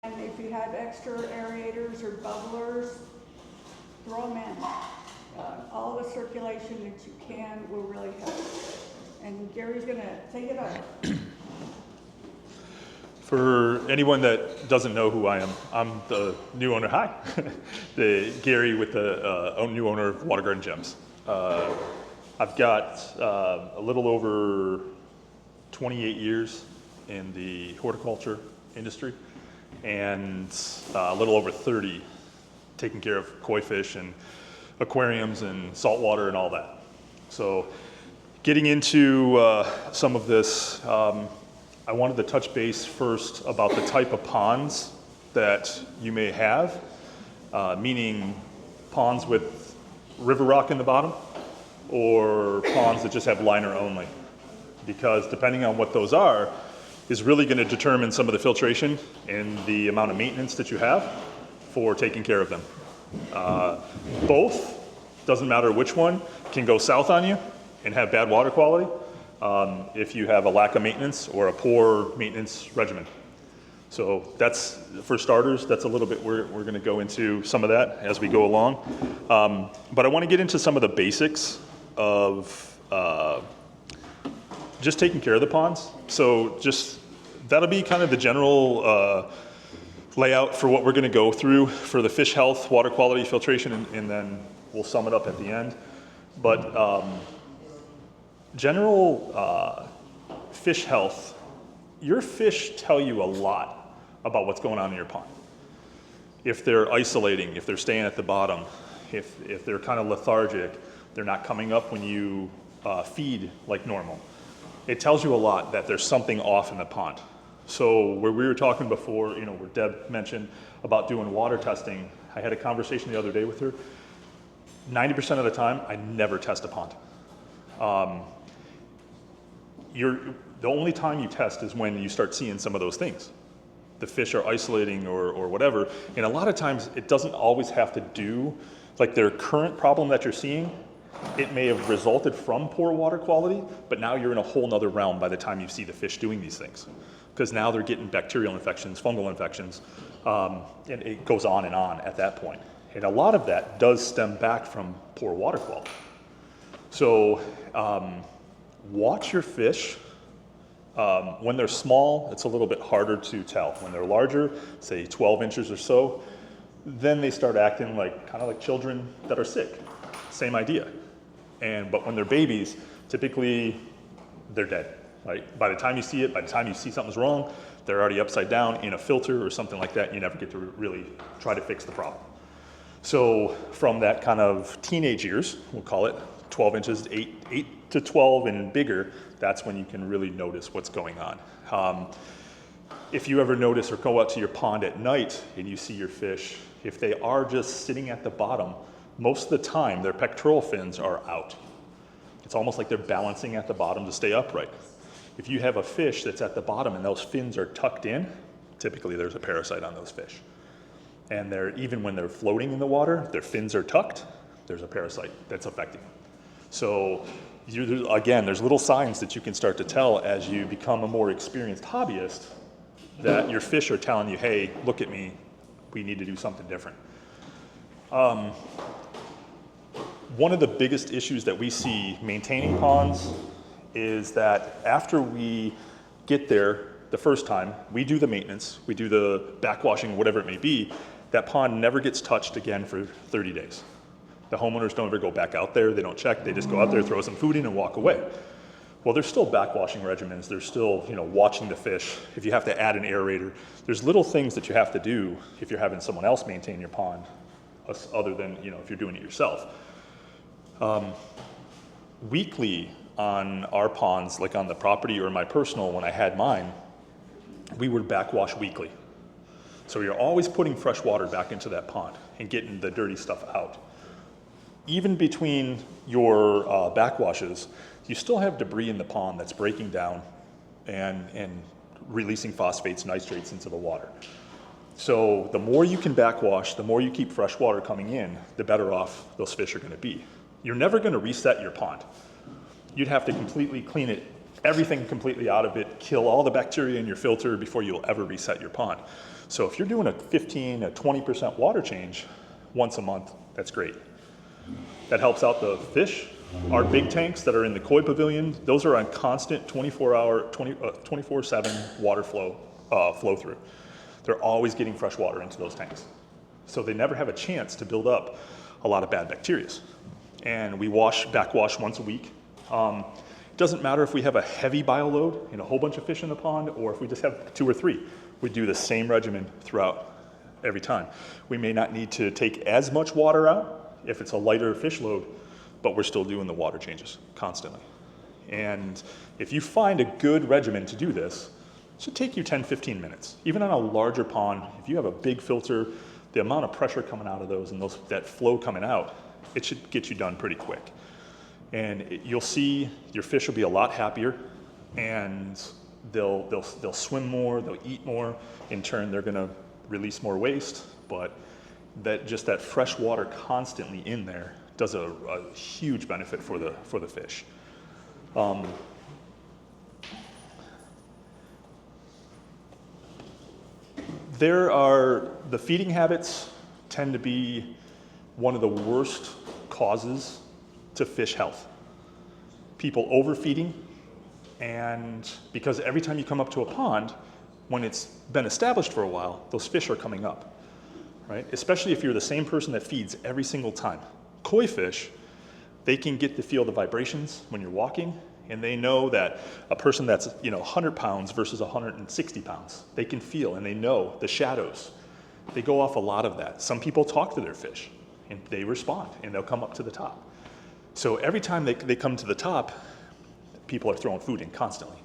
And if you have extra aerators or bubblers, throw them in. All the circulation that you can will really help. And Gary's gonna take it over. For anyone that doesn't know who I am, I'm the new owner. Hi, Gary with the new owner of Water Garden Gems. I've got a little over 28 years in the horticulture industry, and a little over 30 taking care of koi fish and aquariums and saltwater and all that. So getting into some of this, I wanted to touch base first about the type of ponds that you may have, meaning ponds with river rock in the bottom or ponds that just have liner only. Because depending on what those are, is really going to determine some of the filtration and the amount of maintenance that you have for taking care of them. Both, doesn't matter which one, can go south on you and have bad water quality if you have a lack of maintenance or a poor maintenance regimen. So that's, for starters, that's a little bit, we're going to go into some of that as we go along. But I want to get into some of the basics of just taking care of the ponds. So just, that'll be kind of the general layout for what we're gonna go through for the fish health, water quality, filtration, and then we'll sum it up at the end. But general fish health, your fish tell you a lot about what's going on in your pond. If they're isolating, if they're staying at the bottom, if they're kind of lethargic, they're not coming up when you feed like normal. It tells you a lot that there's something off in the pond. So where we were talking before, you know, where Deb mentioned about doing water testing, I had a conversation the other day with her. 90% of the time, I never test a pond. The only time you test is when you start seeing some of those things. The fish are isolating or whatever. And a lot of times it doesn't always have to do, like their current problem that you're seeing, it may have resulted from poor water quality, but now you're in a whole nother realm by the time you see the fish doing these things. Because now they're getting bacterial infections, fungal infections, and it goes on and on at that point. And a lot of that does stem back from poor water quality. So watch your fish. When they're small, it's a little bit harder to tell. When they're larger, say 12 inches or so, then they start acting like kind of like children that are sick. Same idea. But when they're babies, typically they're dead. Right? By the time you see it, by the time you see something's wrong, they're already upside down in a filter or something like that. You never get to really try to fix the problem. So from that kind of teenage years, we'll call it 12 inches, 8 to 12 and bigger, that's when you can really notice what's going on. If you ever notice or go out to your pond at night and you see your fish, if they are just sitting at the bottom, most of the time their pectoral fins are out. It's almost like they're balancing at the bottom to stay upright. If you have a fish that's at the bottom and those fins are tucked in, typically there's a parasite on those fish. And even when they're floating in the water, their fins are tucked, there's a parasite that's affecting them. So again, there's little signs that you can start to tell as you become a more experienced hobbyist that your fish are telling you, hey, look at me, we need to do something different. One of the biggest issues that we see maintaining ponds is that after we get there the first time, we do the maintenance, we do the backwashing, whatever it may be, that pond never gets touched again for 30 days. The homeowners don't ever go back out there, they don't check, they just go out there, throw some food in and walk away. Well, there's still backwashing regimens, there's still, watching the fish. If you have to add an aerator, there's little things that you have to do if you're having someone else maintain your pond, other than, if you're doing it yourself. Weekly on our ponds, like on the property or my personal, when I had mine, we would backwash weekly. So you're always putting fresh water back into that pond and getting the dirty stuff out. Even between your backwashes, you still have debris in the pond that's breaking down and releasing phosphates, nitrates into the water. So the more you can backwash, the more you keep fresh water coming in, the better off those fish are going to be. You're never going to reset your pond. You'd have to completely clean everything completely out of it, kill all the bacteria in your filter before you'll ever reset your pond. So if you're doing a 15, a 20% water change once a month, that's great. That helps out the fish. Our big tanks that are in the koi pavilion, those are on constant 24/7 water flow through. They're always getting fresh water into those tanks. So they never have a chance to build up a lot of bad bacteria. And we backwash once a week. It doesn't matter if we have a heavy bio load and a whole bunch of fish in the pond, or if we just have 2 or 3. We do the same regimen throughout every time. We may not need to take as much water out if it's a lighter fish load, but we're still doing the water changes constantly. And if you find a good regimen to do this, it should take you 10, 15 minutes. Even on a larger pond, if you have a big filter, the amount of pressure coming out of those and that flow coming out, it should get you done pretty quick. And you'll see your fish will be a lot happier, and they'll swim more, they'll eat more. In turn, they're gonna release more waste, but that fresh water constantly in there does a huge benefit for the fish. The feeding habits tend to be one of the worst causes to fish health. People overfeeding, and because every time you come up to a pond, when it's been established for a while, those fish are coming up, right? Especially if you're the same person that feeds every single time. Koi fish, they can get to feel the vibrations when you're walking, and they know that a person that's 100 pounds versus 160 pounds, they can feel and they know the shadows. They go off a lot of that. Some people talk to their fish, and they respond, and they'll come up to the top. So every time they come to the top, people are throwing food in constantly.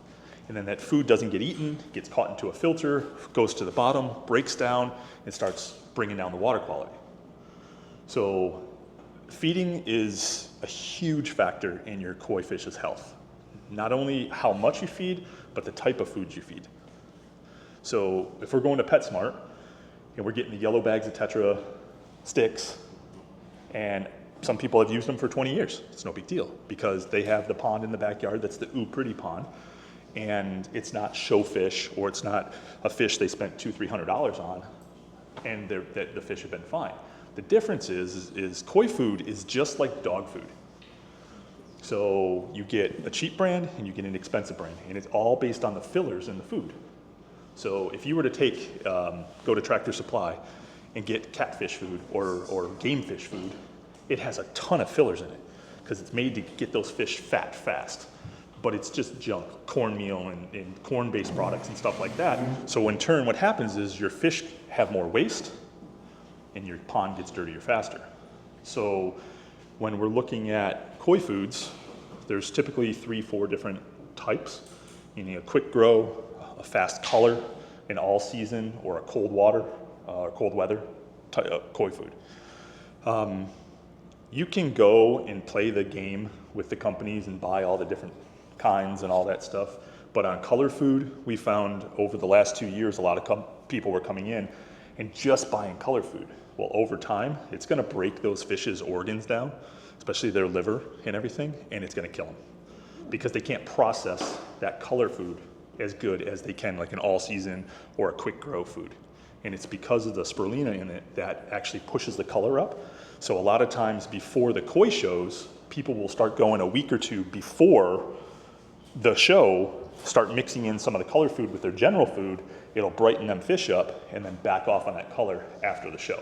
And then that food doesn't get eaten, gets caught into a filter, goes to the bottom, breaks down, and starts bringing down the water quality. So feeding is a huge factor in your koi fish's health. Not only how much you feed, but the type of food you feed. So if we're going to PetSmart, and we're getting the yellow bags of Tetra sticks, and some people have used them for 20 years. It's no big deal because they have the pond in the backyard that's the Ooh Pretty pond, and it's not show fish, or it's not a fish they spent $200-300 on, and the fish have been fine. The difference is koi food is just like dog food. So you get a cheap brand and you get an expensive brand, and it's all based on the fillers in the food. So if you were to go to Tractor Supply and get catfish food or game fish food, it has a ton of fillers in it because it's made to get those fish fat fast. But it's just junk, cornmeal and corn-based products and stuff like that. So in turn, what happens is your fish have more waste and your pond gets dirtier faster. So when we're looking at koi foods, there's typically 3-4 different types. You need a quick grow, a fast color, an all season, or a cold water, or cold weather koi food. You can go and play the game with the companies and buy all the different kinds and all that stuff. But on color food, we found over the last 2 years, a lot of people were coming in and just buying color food. Well, over time, it's gonna break those fish's organs down, especially their liver and everything, and it's gonna kill them because they can't process that color food as good as they can like an all season or a quick grow food. And it's because of the spirulina in it that actually pushes the color up. So a lot of times before the koi shows, people will start going a week or two before the show, start mixing in some of the color food with their general food. It'll brighten them fish up and then back off on that color after the show.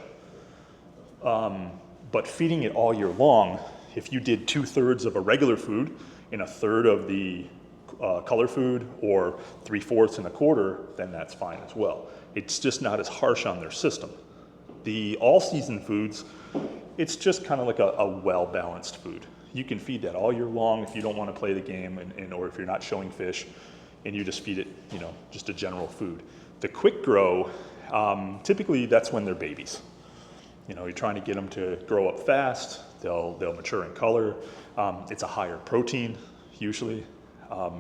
But feeding it all year long, if you did 2/3 of a regular food and 1/3 of the color food, or 3/4 and 1/4, then that's fine as well. It's just not as harsh on their system. The all-season foods, it's just kind of like a well-balanced food. You can feed that all year long if you don't want to play the game, or if you're not showing fish, and you just feed it, just a general food. The quick grow, typically that's when they're babies. You're trying to get them to grow up fast. They'll mature in color. It's a higher protein usually. A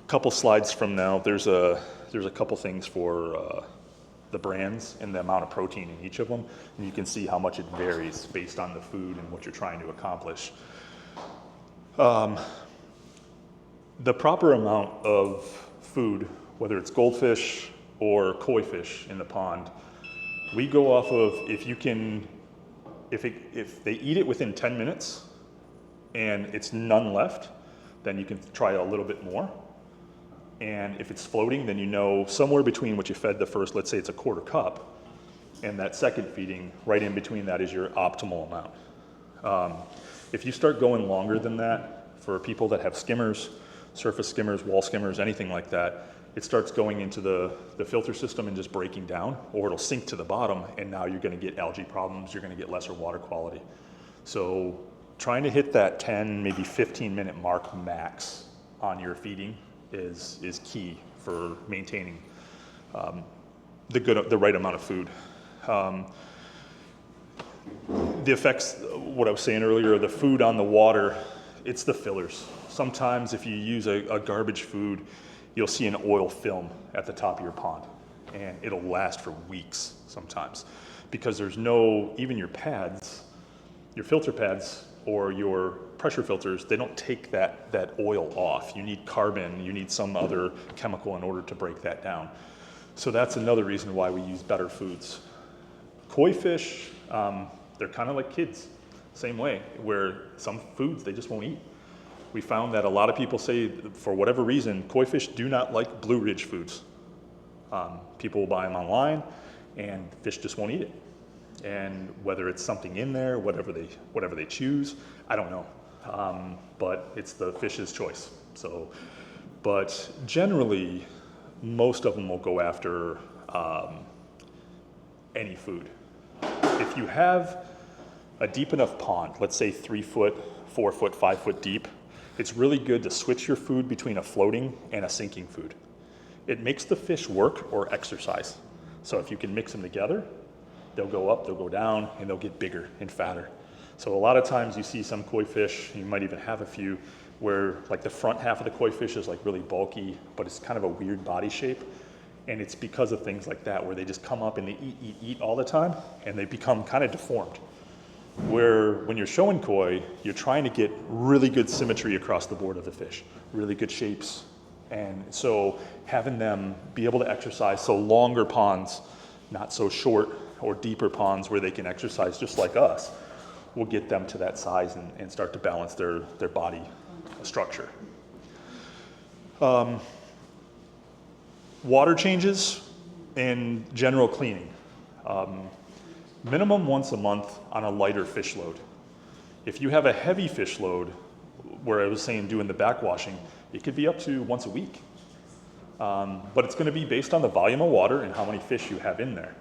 couple slides from now, there's a couple things for the brands and the amount of protein in each of them, and you can see how much it varies based on the food and what you're trying to accomplish. The proper amount of food, whether it's goldfish, or koi fish in the pond, we go off of if they eat it within 10 minutes and it's none left, then you can try a little bit more. And if it's floating, then you know somewhere between what you fed the first, let's say it's a quarter cup, and that second feeding, right in between that is your optimal amount. If you start going longer than that, for people that have skimmers, surface skimmers, wall skimmers, anything like that, it starts going into the filter system and just breaking down, or it'll sink to the bottom, and now you're gonna get algae problems, you're gonna get lesser water quality. So trying to hit that 10, maybe 15-minute mark max on your feeding is key for maintaining the right amount of food. The effects, what I was saying earlier, the food on the water, it's the fillers. Sometimes if you use a garbage food, you'll see an oil film at the top of your pond, and it'll last for weeks sometimes, because there's no, even your pads, your filter pads or your pressure filters, they don't take that oil off. You need carbon, you need some other chemical in order to break that down. So that's another reason why we use better foods. Koi fish, they're kind of like kids, same way, where some foods they just won't eat. We found that a lot of people say, for whatever reason, koi fish do not like Blue Ridge foods. People will buy them online, and fish just won't eat it. And whether it's something in there, whatever they choose, I don't know. But it's the fish's choice. So, but generally, most of them will go after any food. If you have a deep enough pond, let's say 3 foot, 4 foot, 5 foot deep, it's really good to switch your food between a floating and a sinking food. It makes the fish work or exercise. So if you can mix them together, they'll go up, they'll go down, and they'll get bigger and fatter. So a lot of times you see some koi fish, you might even have a few, where like the front half of the koi fish is like really bulky, but it's kind of a weird body shape. And it's because of things like that, where they just come up and they eat all the time, and they become kind of deformed. Where when you're showing koi, you're trying to get really good symmetry across the board of the fish, really good shapes. And so having them be able to exercise, so longer ponds, not so short or deeper ponds where they can exercise just like us, will get them to that size and start to balance their body structure. Water changes and general cleaning. Minimum once a month on a lighter fish load. If you have a heavy fish load, where I was saying doing the backwashing, it could be up to once a week. But it's gonna be based on the volume of water and how many fish you have in there.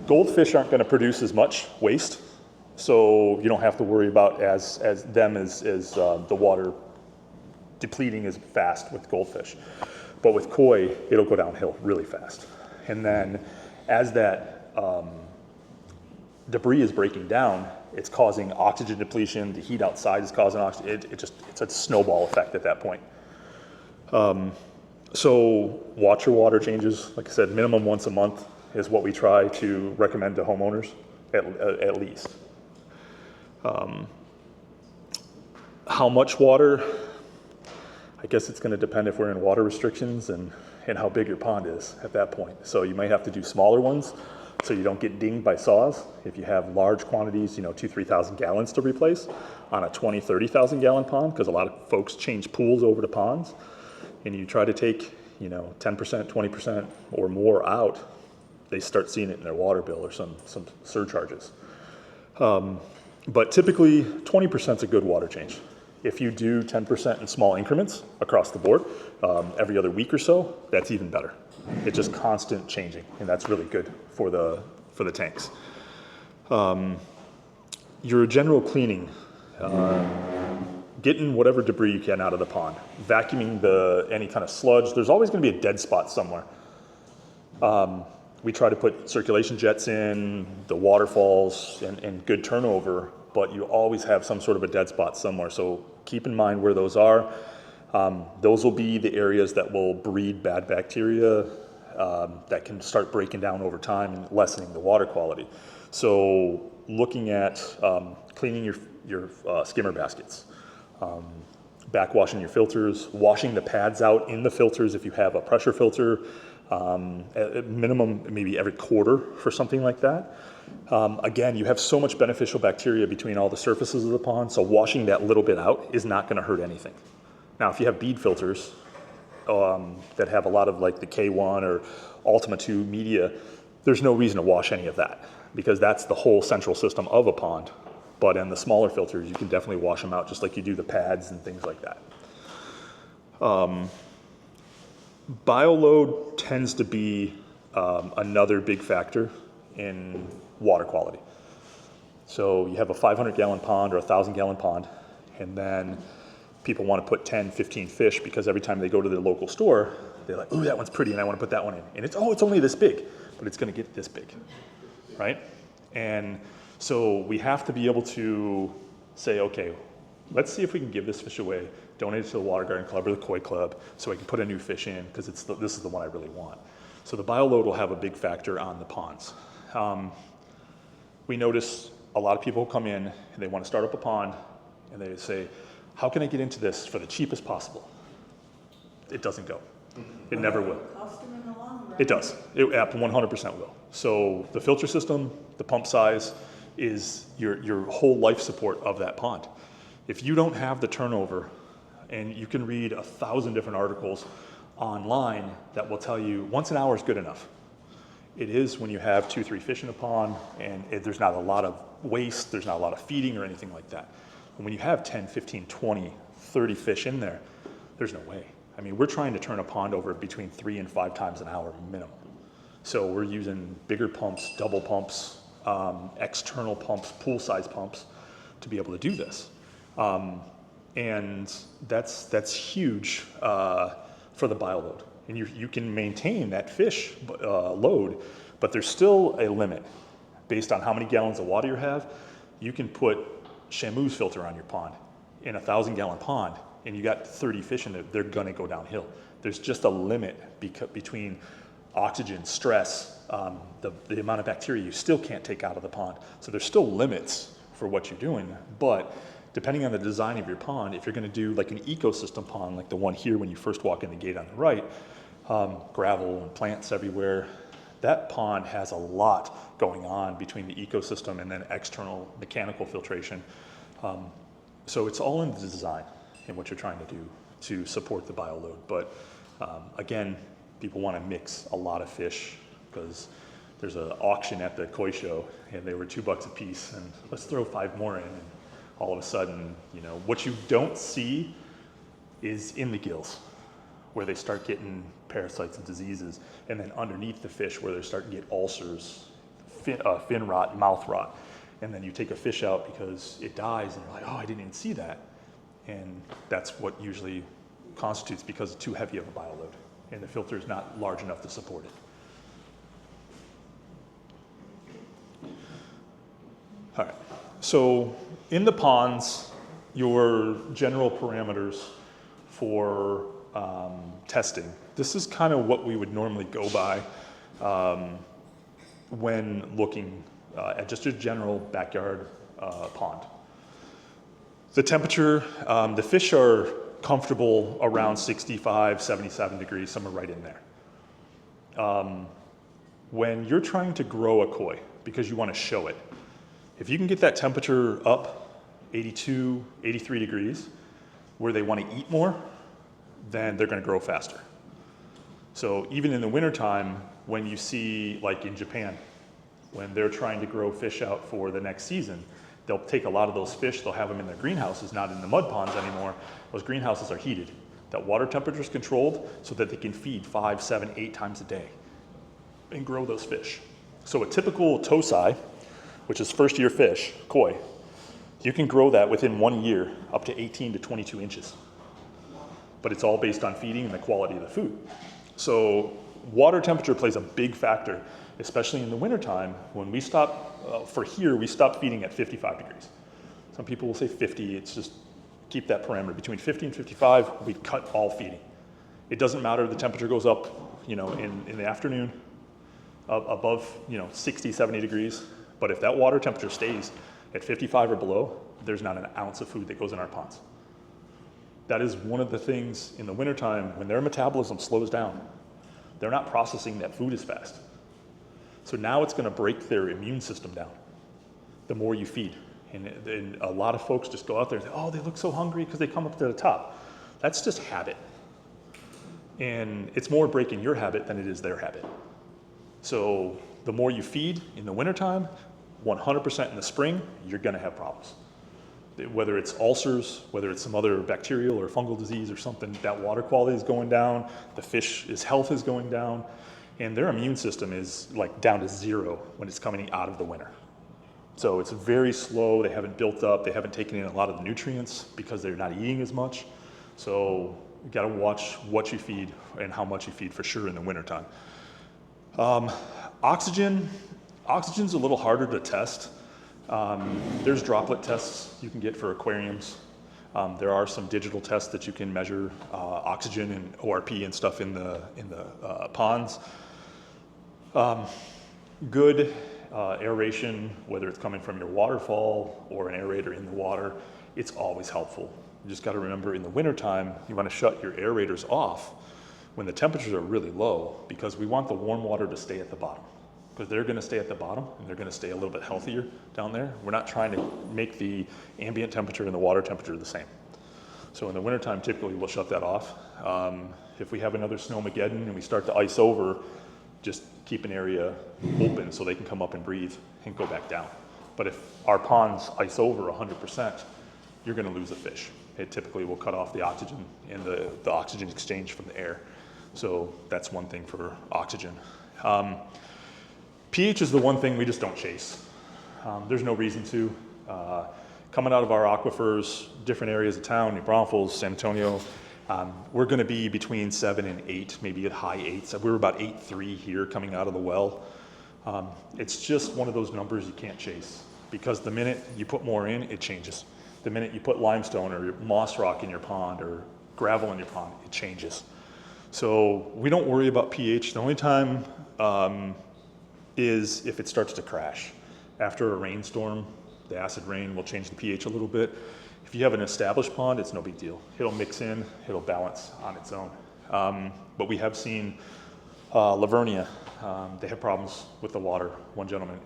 Goldfish aren't gonna produce as much waste, so you don't have to worry about as the water depleting as fast with goldfish. But with koi, it'll go downhill really fast. And then as that debris is breaking down, it's causing oxygen depletion. The heat outside is causing oxygen. It's a snowball effect at that point. So watch your water changes. Like I said, minimum once a month is what we try to recommend to homeowners, at least. How much water? I guess it's going to depend if we're in water restrictions and how big your pond is at that point. So you might have to do smaller ones so you don't get dinged by saws. If you have large quantities, 2,000-3,000 gallons to replace on a 20,000-30,000 gallon pond, because a lot of folks change pools over to ponds, and you try to take 10%, 20% or more out, they start seeing it in their water bill or some surcharges. But typically 20% is a good water change. If you do 10% in small increments across the board, every other week or so, that's even better. It's just constant changing, and that's really good for the tanks. Your general cleaning, getting whatever debris you can out of the pond, vacuuming any kind of sludge. There's always going to be a dead spot somewhere. We try to put circulation jets in, the waterfalls, and good turnover, but you always have some sort of a dead spot somewhere. So keep in mind where those are. Those will be the areas that will breed bad bacteria that can start breaking down over time and lessening the water quality. So looking at cleaning your skimmer baskets, backwashing your filters, washing the pads out in the filters if you have a pressure filter, at minimum maybe every quarter for something like that. Again, you have so much beneficial bacteria between all the surfaces of the pond, so washing that little bit out is not going to hurt anything. Now, if you have bead filters that have a lot of like the K1 or Ultima 2 media, there's no reason to wash any of that because that's the whole central system of a pond. But in the smaller filters, you can definitely wash them out just like you do the pads and things like that. Bioload tends to be another big factor in water quality. So you have a 500-gallon pond or a 1,000-gallon pond, and then people want to put 10, 15 fish because every time they go to their local store, they're like, ooh, that one's pretty, and I want to put that one in. And it's only this big, but it's going to get this big, right? And so we have to be able to say, okay, let's see if we can give this fish away, donate it to the Water Garden Club or the Koi Club so I can put a new fish in because this is the one I really want. So the bioload will have a big factor on the ponds. We notice a lot of people come in and they want to start up a pond and they say, how can I get into this for the cheapest possible? It doesn't go. It never will. Cost them in the long run. It does. It 100% will. So the filter system, the pump size is your whole life support of that pond. If you don't have the turnover, and you can read 1,000 different articles online that will tell you once an hour is good enough. It is when you have 2, 3 fish in a pond and there's not a lot of waste, there's not a lot of feeding or anything like that. And when you have 10, 15, 20, 30 fish in there, there's no way. I mean, we're trying to turn a pond over between 3 and 5 times an hour minimum. So we're using bigger pumps, double pumps, external pumps, pool-size pumps to be able to do this. And that's huge for the bioload. And you can maintain that fish load, but there's still a limit. Based on how many gallons of water you have, you can put Shamu's filter on your pond in a 1,000-gallon pond, and you got 30 fish in it, they're gonna go downhill. There's just a limit between oxygen, stress, the amount of bacteria you still can't take out of the pond. So there's still limits for what you're doing, but depending on the design of your pond, if you're gonna do like an ecosystem pond, like the one here when you first walk in the gate on the right, gravel and plants everywhere, that pond has a lot going on between the ecosystem and then external mechanical filtration. So it's all in the design and what you're trying to do to support the bioload. But again, people wanna mix a lot of fish because there's an auction at the Koi show and they were $2 a piece and let's throw 5 more in. And all of a sudden, you know, what you don't see is in the gills where they start getting parasites and diseases, and then underneath the fish where they start to get ulcers, fin rot, mouth rot. And then you take a fish out because it dies and you're like, oh, I didn't even see that. And that's what usually constitutes because it's too heavy of a bioload and the filter is not large enough to support it. All right, so in the ponds, your general parameters for testing, this is kind of what we would normally go by when looking at just a general backyard pond. The temperature, the fish are comfortable around 65, 77 degrees, somewhere right in there. When you're trying to grow a koi, because you want to show it, if you can get that temperature up 82, 83 degrees, where they want to eat more, then they're going to grow faster. So even in the wintertime, when you see, like in Japan, when they're trying to grow fish out for the next season, they'll take a lot of those fish, they'll have them in their greenhouses, not in the mud ponds anymore. Those greenhouses are heated. That water temperature is controlled so that they can feed 5, 7, 8 times a day and grow those fish. So a typical tosai, which is first year fish, koi, you can grow that within 1 year up to 18 to 22 inches. But it's all based on feeding and the quality of the food. So water temperature plays a big factor, especially in the wintertime. When we stop, for here, we stop feeding at 55 degrees. Some people will say 50, it's just keep that parameter. Between 50 and 55, we cut all feeding. It doesn't matter if the temperature goes up, you know, in the afternoon, above, you know, 60, 70 degrees. But if that water temperature stays at 55 or below, there's not an ounce of food that goes in our ponds. That is one of the things in the wintertime when their metabolism slows down. they're not processing that food as fast. So now it's going to break their immune system down the more you feed. And a lot of folks just go out there and say, oh, they look so hungry because they come up to the top. That's just habit. And it's more breaking your habit than it is their habit. So the more you feed in the wintertime, 100% in the spring, you're going to have problems. Whether it's ulcers, whether it's some other bacterial or fungal disease or something, that water quality is going down, the fish's health is going down, and their immune system is like down to zero when it's coming out of the winter. So it's very slow, they haven't built up, they haven't taken in a lot of the nutrients because they're not eating as much. So you gotta watch what you feed and how much you feed for sure in the wintertime. Oxygen's a little harder to test. There's droplet tests you can get for aquariums. There are some digital tests that you can measure oxygen and ORP and stuff in the ponds. Good aeration, whether it's coming from your waterfall or an aerator in the water, it's always helpful. You just got to remember in the wintertime, you want to shut your aerators off when the temperatures are really low, because we want the warm water to stay at the bottom. Because they're going to stay at the bottom and they're going to stay a little bit healthier down there. We're not trying to make the ambient temperature and the water temperature the same. So in the wintertime, typically we'll shut that off. If we have another snowmageddon and we start to ice over, just keep an area open so they can come up and breathe and go back down. But if our ponds ice over 100%, you're going to lose a fish. It typically will cut off the oxygen and the oxygen exchange from the air. So that's one thing for oxygen. pH is the one thing we just don't chase. There's no reason to. Coming out of our aquifers, different areas of town, New Braunfels, San Antonio, we're going to be between 7 and 8, maybe at high 8s. We were about 8.3 here coming out of the well. It's just one of those numbers you can't chase, because the minute you put more in, it changes. The minute you put limestone or moss rock in your pond or gravel in your pond, it changes. So we don't worry about pH. The only time is if it starts to crash. After a rainstorm, the acid rain will change the pH a little bit. If you have an established pond, it's no big deal. It'll mix in, it'll balance on its own. But we have seen Lavernia, they have problems with the water. One gentleman,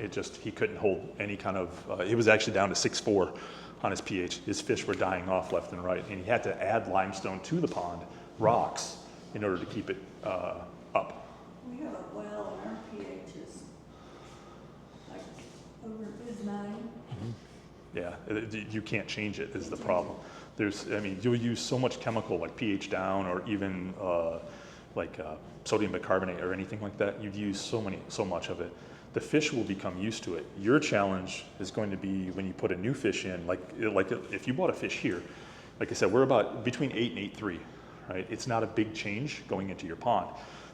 he couldn't hold any kind of, he was actually down to 6.4 on his pH. His fish were dying off left and right, and he had to add limestone to the pond, rocks, in order to keep it up. We have a well and our pH is like is 9. Yeah, you can't change it is the problem. You'll use so much chemical like pH down or even sodium bicarbonate or anything like that. You've used so much of it. The fish will become used to it. Your challenge is going to be when you put a new fish in, like if you bought a fish here, like I said, we're about between 8 and 8.3, right? It's not a big change going into your pond.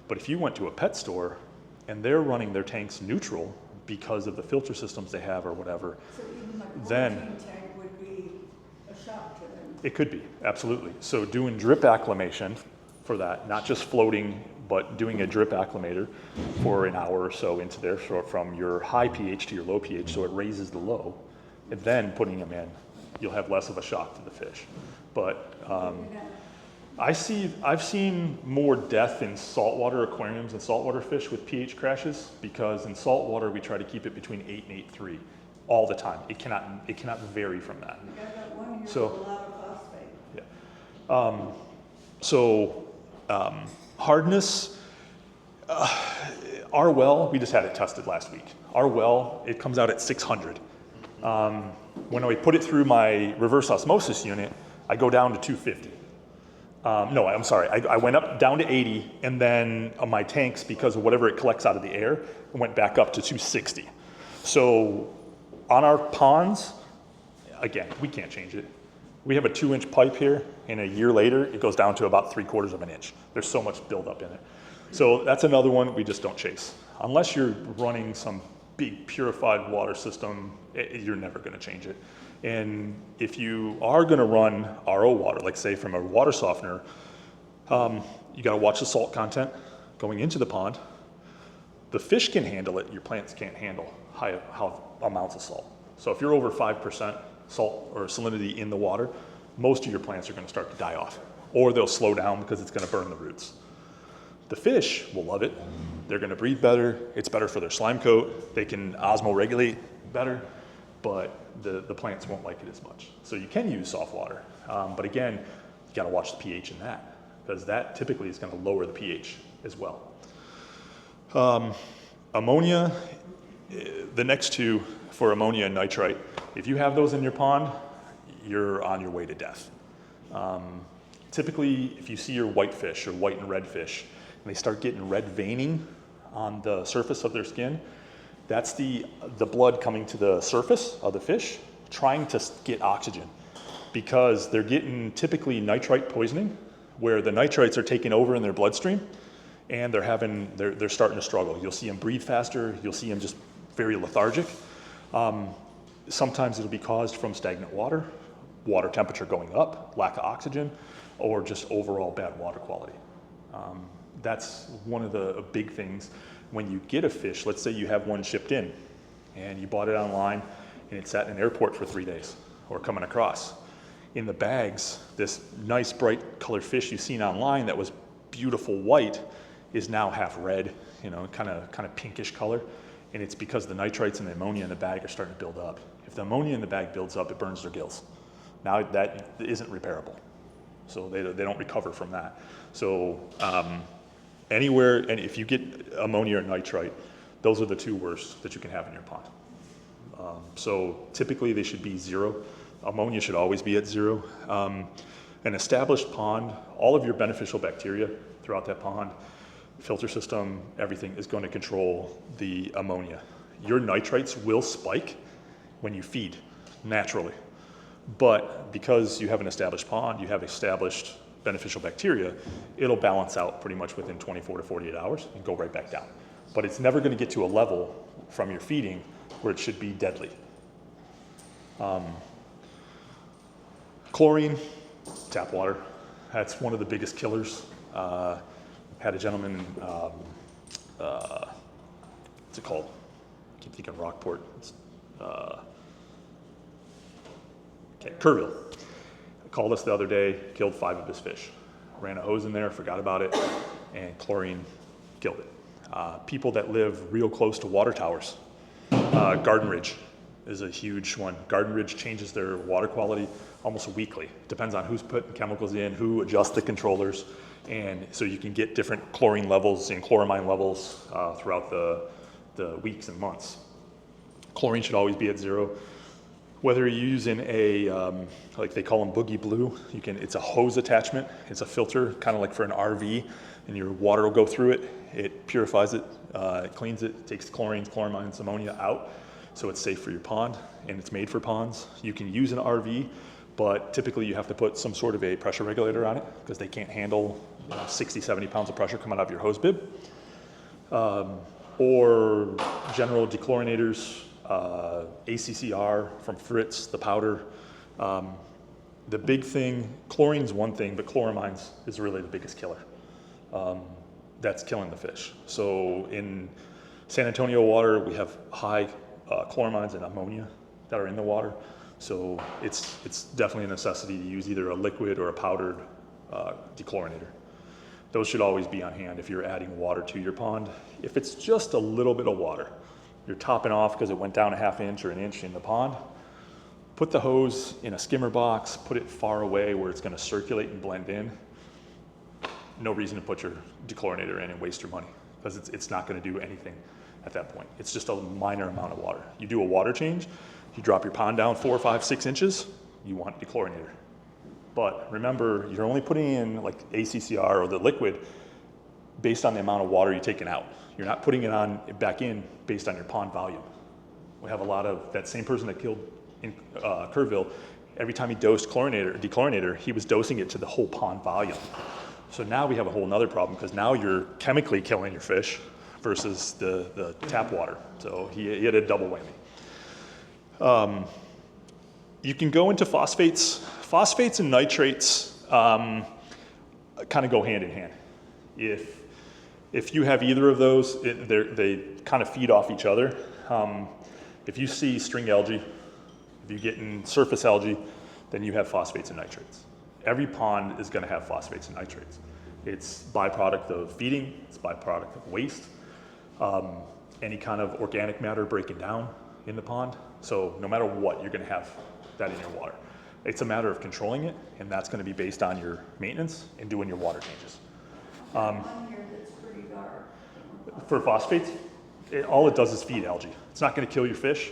But if you went to a pet store and they're running their tanks neutral because of the filter systems they have or whatever, So even like a then 14 tank would be a shock to them. it could be, absolutely. So doing drip acclimation for that, not just floating, but doing a drip acclimator for an hour or so into there, so from your high pH to your low pH, so it raises the low, and then putting them in, you'll have less of a shock to the fish. But I've seen more death in saltwater aquariums and saltwater fish with pH crashes, because in saltwater we try to keep it between 8 and 8.3 all the time. It cannot vary from that. You got that one here So- with a lot of phosphate. Hardness, our well, we just had it tested last week. Our well, it comes out at 600. When I put it through my reverse osmosis unit, I go down to 250. No, I'm sorry, I went up down to 80, and then on my tanks, because of whatever it collects out of the air, it went back up to 260. So on our ponds, again, we can't change it. We have a 2-inch pipe here, and a year later, it goes down to about 3/4 of an inch. There's so much buildup in it. So that's another one we just don't chase. Unless you're running some big purified water system, you're never gonna change it. And if you are gonna run RO water, like say from a water softener, you gotta watch the salt content going into the pond. The fish can handle it, your plants can't handle high amounts of salt. So if you're over 5% salt or salinity in the water, most of your plants are gonna start to die off, or they'll slow down because it's gonna burn the roots. The fish will love it. They're gonna breathe better. It's better for their slime coat. They can osmoregulate better, but the plants won't like it as much. So you can use soft water. But again, you gotta watch the pH in that, because that typically is gonna lower the pH as well. Ammonia, the next two for ammonia and nitrite, if you have those in your pond, you're on your way to death. Typically, if you see your whitefish or white and red fish, and they start getting red veining on the surface of their skin, that's the blood coming to the surface of the fish, trying to get oxygen, because they're getting typically nitrite poisoning, where the nitrites are taking over in their bloodstream, and they're starting to struggle. You'll see them breathe faster. You'll see them just very lethargic. Sometimes it'll be caused from stagnant water temperature going up, lack of oxygen, or just overall bad water quality. That's one of the big things when you get a fish. Let's say you have one shipped in and you bought it online and it sat in an airport for 3 days or coming across. In the bags, this nice bright colored fish you've seen online that was beautiful white is now half red, kind of pinkish color. And it's because the nitrites and the ammonia in the bag are starting to build up. If the ammonia in the bag builds up, it burns their gills. Now that isn't repairable. So they don't recover from that. So anywhere, and if you get ammonia or nitrite, those are the two worst that you can have in your pond. So typically they should be 0. Ammonia should always be at 0. An established pond, all of your beneficial bacteria throughout that pond, filter system, everything is going to control the ammonia. Your nitrites will spike when you feed naturally. But because you have an established pond, you have established beneficial bacteria, it'll balance out pretty much within 24 to 48 hours and go right back down. But it's never going to get to a level from your feeding where it should be deadly. Chlorine, tap water, that's one of the biggest killers. Had a gentleman, what's it called? I keep thinking Rockport. Kerrville. Called us the other day, killed 5 of his fish. Ran a hose in there, forgot about it, and chlorine killed it. People that live real close to water towers. Garden Ridge is a huge one. Garden Ridge changes their water quality almost weekly. Depends on who's putting chemicals in, who adjusts the controllers. And so you can get different chlorine levels and chloramine levels throughout the weeks and months. Chlorine should always be at 0. Whether you're using a, like they call them Boogie Blue, it's a hose attachment. It's a filter, kind of like for an RV, and your water will go through it. It purifies it, it cleans it, takes chlorines, chloramines, ammonia out, so it's safe for your pond, and it's made for ponds. You can use an RV, but typically you have to put some sort of a pressure regulator on it because they can't handle 60, 70 pounds of pressure coming out of your hose bib. Or general dechlorinators, ACCR from Fritz, the powder. The big thing, chlorine's one thing, but chloramines is really the biggest killer. That's killing the fish. So in San Antonio water, we have high chloramines and ammonia that are in the water. So it's definitely a necessity to use either a liquid or a powdered dechlorinator. Those should always be on hand if you're adding water to your pond. If it's just a little bit of water, you're topping off because it went down a ½ inch or an inch in the pond, put the hose in a skimmer box, put it far away where it's going to circulate and blend in. No reason to put your dechlorinator in and waste your money because it's not going to do anything at that point. It's just a minor amount of water. You do a water change, you drop your pond down 4, 5, 6 inches, you want dechlorinator. But remember, you're only putting in like ACCR or the liquid based on the amount of water you're taking out. You're not putting it back in based on your pond volume. We have a lot of, that same person that killed in Kerrville, every time he dosed dechlorinator, he was dosing it to the whole pond volume. So now we have a whole nother problem because now you're chemically killing your fish versus the tap water. So he had a double whammy. You can go into phosphates. Phosphates and nitrates kind of go hand in hand. If you have either of those, they kind of feed off each other. If you see string algae, if you're getting surface algae, then you have phosphates and nitrates. Every pond is going to have phosphates and nitrates. It's byproduct of feeding, it's byproduct of waste, any kind of organic matter breaking down in the pond. So no matter what, you're gonna have that in your water. It's a matter of controlling it, and that's gonna be based on your maintenance and doing your water changes. One here that's pretty dark. For phosphates, all it does is feed algae. It's not gonna kill your fish.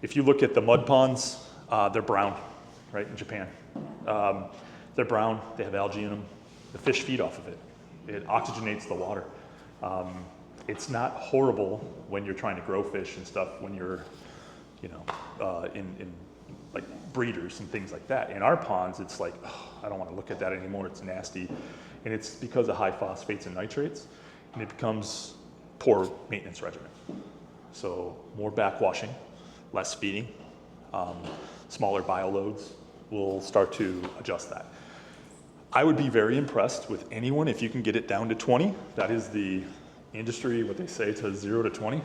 If you look at the mud ponds, they're brown, right, in Japan. They're brown, they have algae in them. The fish feed off of it. It oxygenates the water. It's not horrible when you're trying to grow fish and stuff, when you're, you know, in like breeders and things like that. In our ponds, it's like, oh, I don't want to look at that anymore, it's nasty. And it's because of high phosphates and nitrates, and it becomes poor maintenance regimen. So more backwashing, less feeding, smaller bioloads will start to adjust that. I would be very impressed with anyone if you can get it down to 20. That is the industry, what they say, to 0 to 20.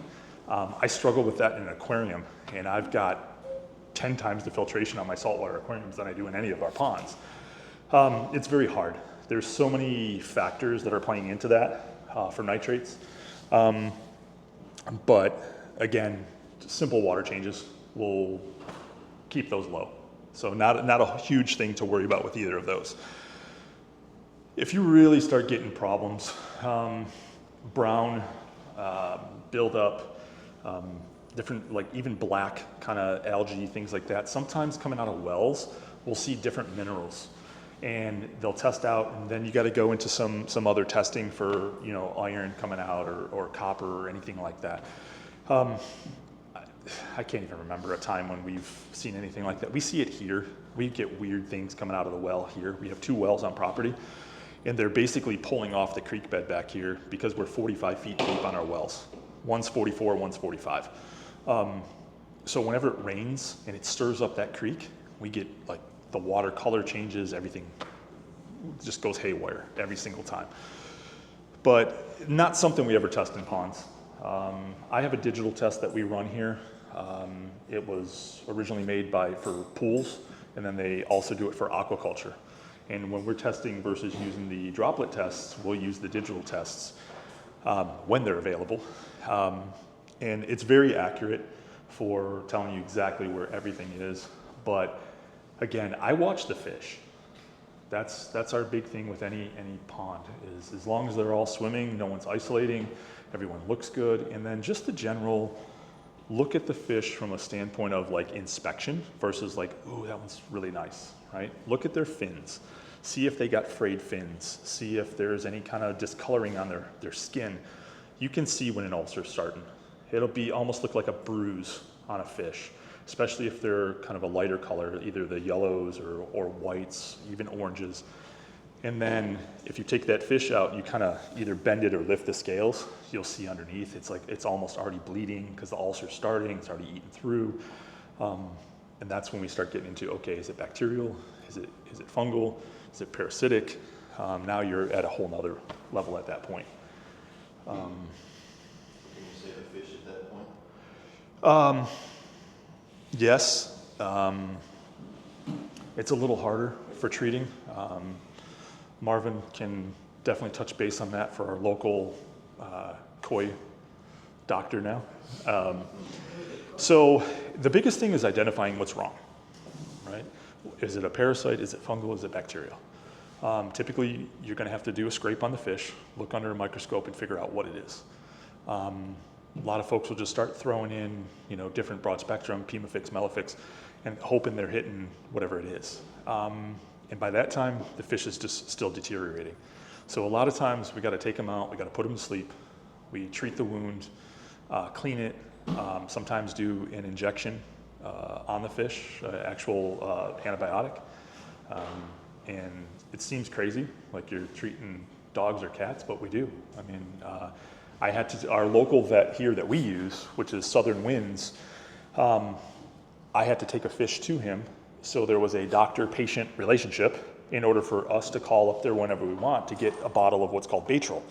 I struggle with that in an aquarium, and I've got 10 times the filtration on my saltwater aquariums than I do in any of our ponds. It's very hard. There's so many factors that are playing into that for nitrates. But again, simple water changes will keep those low. So not a huge thing to worry about with either of those. If you really start getting problems, brown, buildup, different, like even black kind of algae, things like that, sometimes coming out of wells, we'll see different minerals. And they'll test out, and then you got to go into some other testing for, you know, iron coming out or copper or anything like that. I can't even remember a time when we've seen anything like that. We see it here. We get weird things coming out of the well here. We have 2 wells on property, and they're basically pulling off the creek bed back here because we're 45 feet deep on our wells. One's 44, one's 45. So whenever it rains and it stirs up that creek, we get like the water color changes, everything just goes haywire every single time. But not something we ever test in ponds. I have a digital test that we run here. It was originally made for pools, and then they also do it for aquaculture. And when we're testing versus using the droplet tests, we'll use the digital tests when they're available. And it's very accurate for telling you exactly where everything is. But again, I watch the fish. That's our big thing with any pond, is as long as they're all swimming, no one's isolating, everyone looks good, and then just the general look at the fish from a standpoint of like inspection versus like, ooh, that one's really nice, right? Look at their fins. See if they got frayed fins. See if there's any kind of discoloring on their skin. You can see when an ulcer's starting. It'll almost look like a bruise on a fish, especially if they're kind of a lighter color, either the yellows or whites, even oranges. And then if you take that fish out, you kind of either bend it or lift the scales, you'll see underneath, it's almost already bleeding because the ulcer's starting, it's already eaten through. And that's when we start getting into, okay, is it bacterial? Is it fungal? Is it parasitic? Now you're at a whole nother level at that point. Can you save a fish at that point? Yes. It's a little harder for treating. Marvin can definitely touch base on that for our local koi doctor now. So the biggest thing is identifying what's wrong, right? Is it a parasite? Is it fungal? Is it bacterial? Typically, you're going to have to do a scrape on the fish, look under a microscope, and figure out what it is. A lot of folks will just start throwing in, different broad spectrum, Pimafix, Melafix, and hoping they're hitting whatever it is. And by that time, the fish is just still deteriorating. So a lot of times we got to take them out, we got to put them to sleep, we treat the wound, clean it, sometimes do an injection on the fish, actual antibiotic. And it seems crazy, like you're treating dogs or cats, but we do. I mean, our local vet here that we use, which is Southern Winds, I had to take a fish to him. So there was a doctor-patient relationship in order for us to call up there whenever we want to get a bottle of what's called Baytril.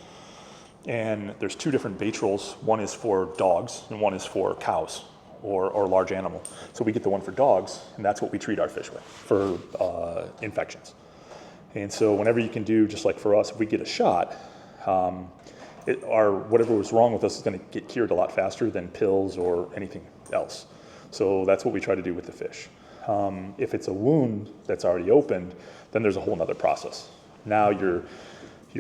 And there's 2 different Baytrils. One is for dogs and one is for cows or large animal. So we get the one for dogs, and that's what we treat our fish with for infections. And so whenever you can do, just like for us, if we get a shot, whatever was wrong with us is going to get cured a lot faster than pills or anything else. So that's what we try to do with the fish. If it's a wound that's already opened, then there's a whole nother process. Now you're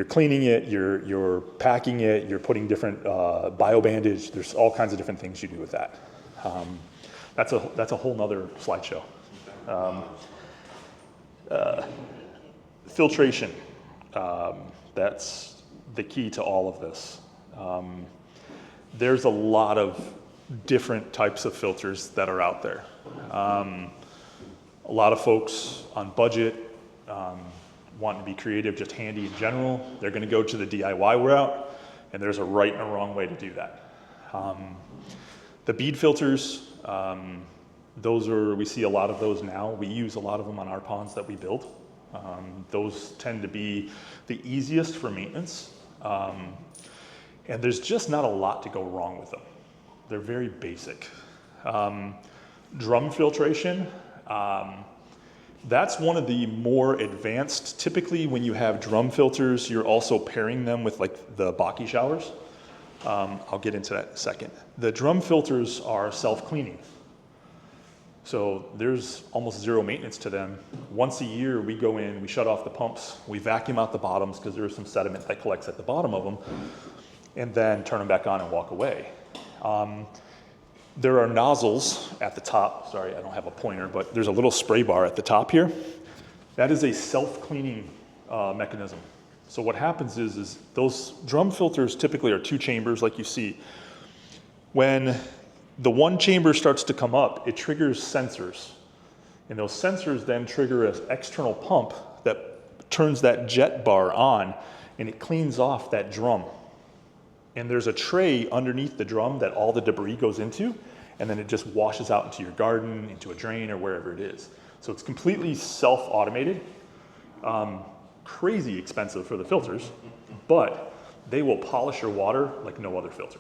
cleaning it, you're packing it, you're putting different bio bandage. There's all kinds of different things you do with that. That's a whole nother slideshow. Filtration. That's the key to all of this. There's a lot of different types of filters that are out there. A lot of folks on budget, wanting to be creative, just handy in general, they're going to go to the DIY route, and there's a right and a wrong way to do that. The bead filters, we see a lot of those now. We use a lot of them on our ponds that we build. Those tend to be the easiest for maintenance, and there's just not a lot to go wrong with them. They're very basic. Drum filtration, that's one of the more advanced. Typically when you have drum filters, you're also pairing them with like the Baki showers. I'll get into that in a second. The drum filters are self-cleaning. So there's almost zero maintenance to them. Once a year we go in, we shut off the pumps, we vacuum out the bottoms because there's some sediment that collects at the bottom of them, and then turn them back on and walk away. There are nozzles at the top. Sorry, I don't have a pointer, but there's a little spray bar at the top here. That is a self-cleaning mechanism. So what happens is those drum filters typically are 2 chambers like you see. When the one chamber starts to come up, it triggers sensors. And those sensors then trigger an external pump that turns that jet bar on, and it cleans off that drum. And there's a tray underneath the drum that all the debris goes into, and then it just washes out into your garden, into a drain, or wherever it is. So it's completely self-automated. Crazy expensive for the filters, but they will polish your water like no other filter.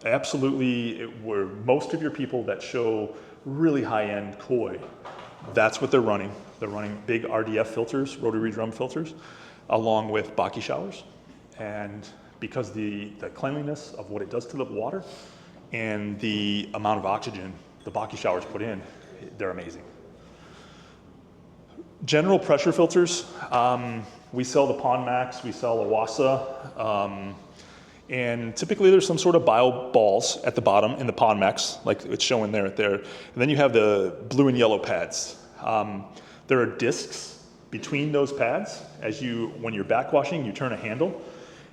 Absolutely, where most of your people that show really high-end koi, that's what they're running. They're running big RDF filters, rotary drum filters, along with Baki showers. And because the cleanliness of what it does to the water and the amount of oxygen the Baki showers put in, they're amazing. General pressure filters, we sell the Pond Max, we sell Awasa, and typically there's some sort of bio balls at the bottom in the Pond Max, like it's showing there. And then you have the blue and yellow pads. There are discs between those pads. When you're backwashing, you turn a handle,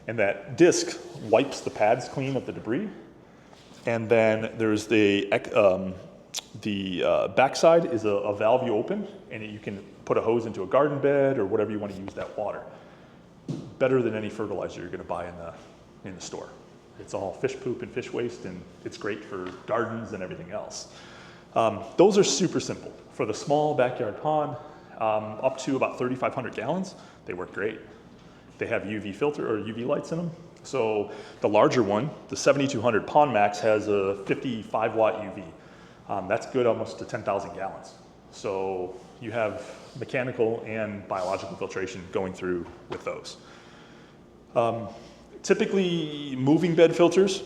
and that disc wipes the pads clean of the debris. And then there's the backside is a valve you open, and you can put a hose into a garden bed or whatever you want to use that water. Better than any fertilizer you're going to buy in the store. It's all fish poop and fish waste, and it's great for gardens and everything else. Those are super simple. For the small backyard pond, up to about 3,500 gallons, they work great. They have UV filter or UV lights in them. So the larger one, the 7200 Pond Max, has a 55 watt UV. That's good almost to 10,000 gallons. So you have mechanical and biological filtration going through with those. Typically moving bed filters,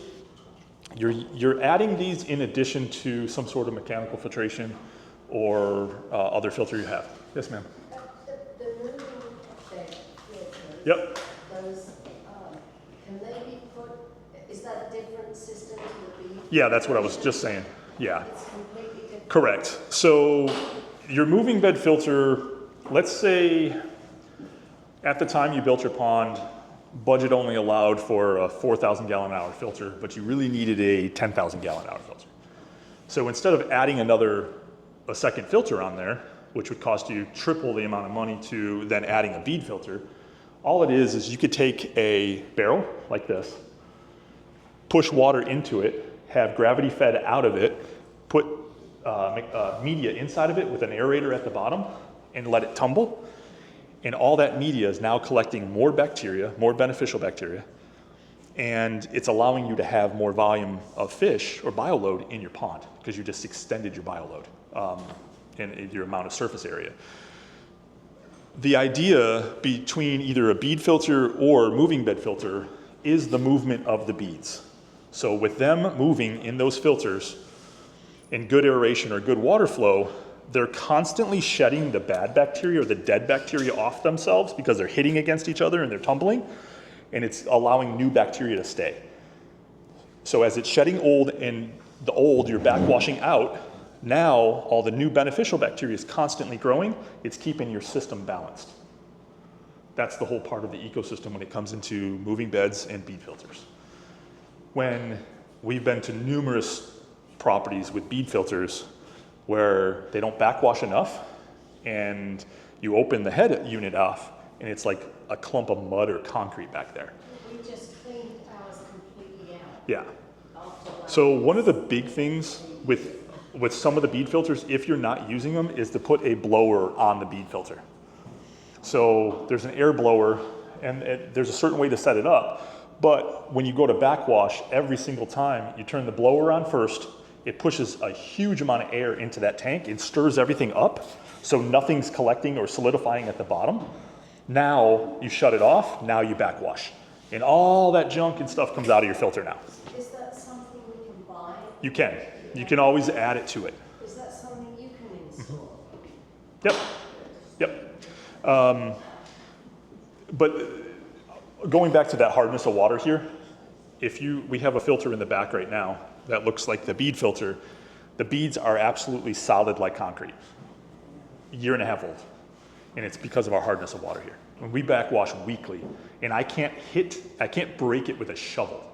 you're adding these in addition to some sort of mechanical filtration or other filter you have. Yes, ma'am. The moving bed filters. Yep. Those, can they be put, is that a different system to the bead? Yeah, that's what I was just saying. Yeah. It's completely different. Correct. So your moving bed filter, let's say at the time you built your pond, budget only allowed for a 4,000 gallon hour filter, but you really needed a 10,000 gallon hour filter. So instead of adding a second filter on there, which would cost you triple the amount of money to then adding a bead filter, all it is you could take a barrel like this, push water into it, have gravity fed out of it, put media inside of it with an aerator at the bottom, and let it tumble. And all that media is now collecting more bacteria, more beneficial bacteria, and it's allowing you to have more volume of fish or bioload in your pond because you just extended your bioload and your amount of surface area. The idea between either a bead filter or moving bed filter is the movement of the beads. So with them moving in those filters in good aeration or good water flow, they're constantly shedding the bad bacteria or the dead bacteria off themselves because they're hitting against each other and they're tumbling, and it's allowing new bacteria to stay. So as it's shedding old and the old you're backwashing out, now all the new beneficial bacteria is constantly growing. It's keeping your system balanced. That's the whole part of the ecosystem when it comes into moving beds and bead filters. When we've been to numerous properties with bead filters where they don't backwash enough, and you open the head unit off and it's like a clump of mud or concrete back there. We just cleaned ours completely out. Yeah. After like So one of the big things with some of the bead filters, if you're not using them, is to put a blower on the bead filter. So there's an air blower, and there's a certain way to set it up, but when you go to backwash, every single time you turn the blower on first, it pushes a huge amount of air into that tank and stirs everything up, so nothing's collecting or solidifying at the bottom. Now you shut it off, now you backwash. And all that junk and stuff comes out of your filter now. Is that something we can buy? You can. You can always add it to it. Is that something you can install? Yep, yep. But going back to that hardness of water here, we have a filter in the back right now that looks like the bead filter. The beads are absolutely solid like concrete, a year and a half old. And it's because of our hardness of water here. When we backwash weekly, and I can't break it with a shovel.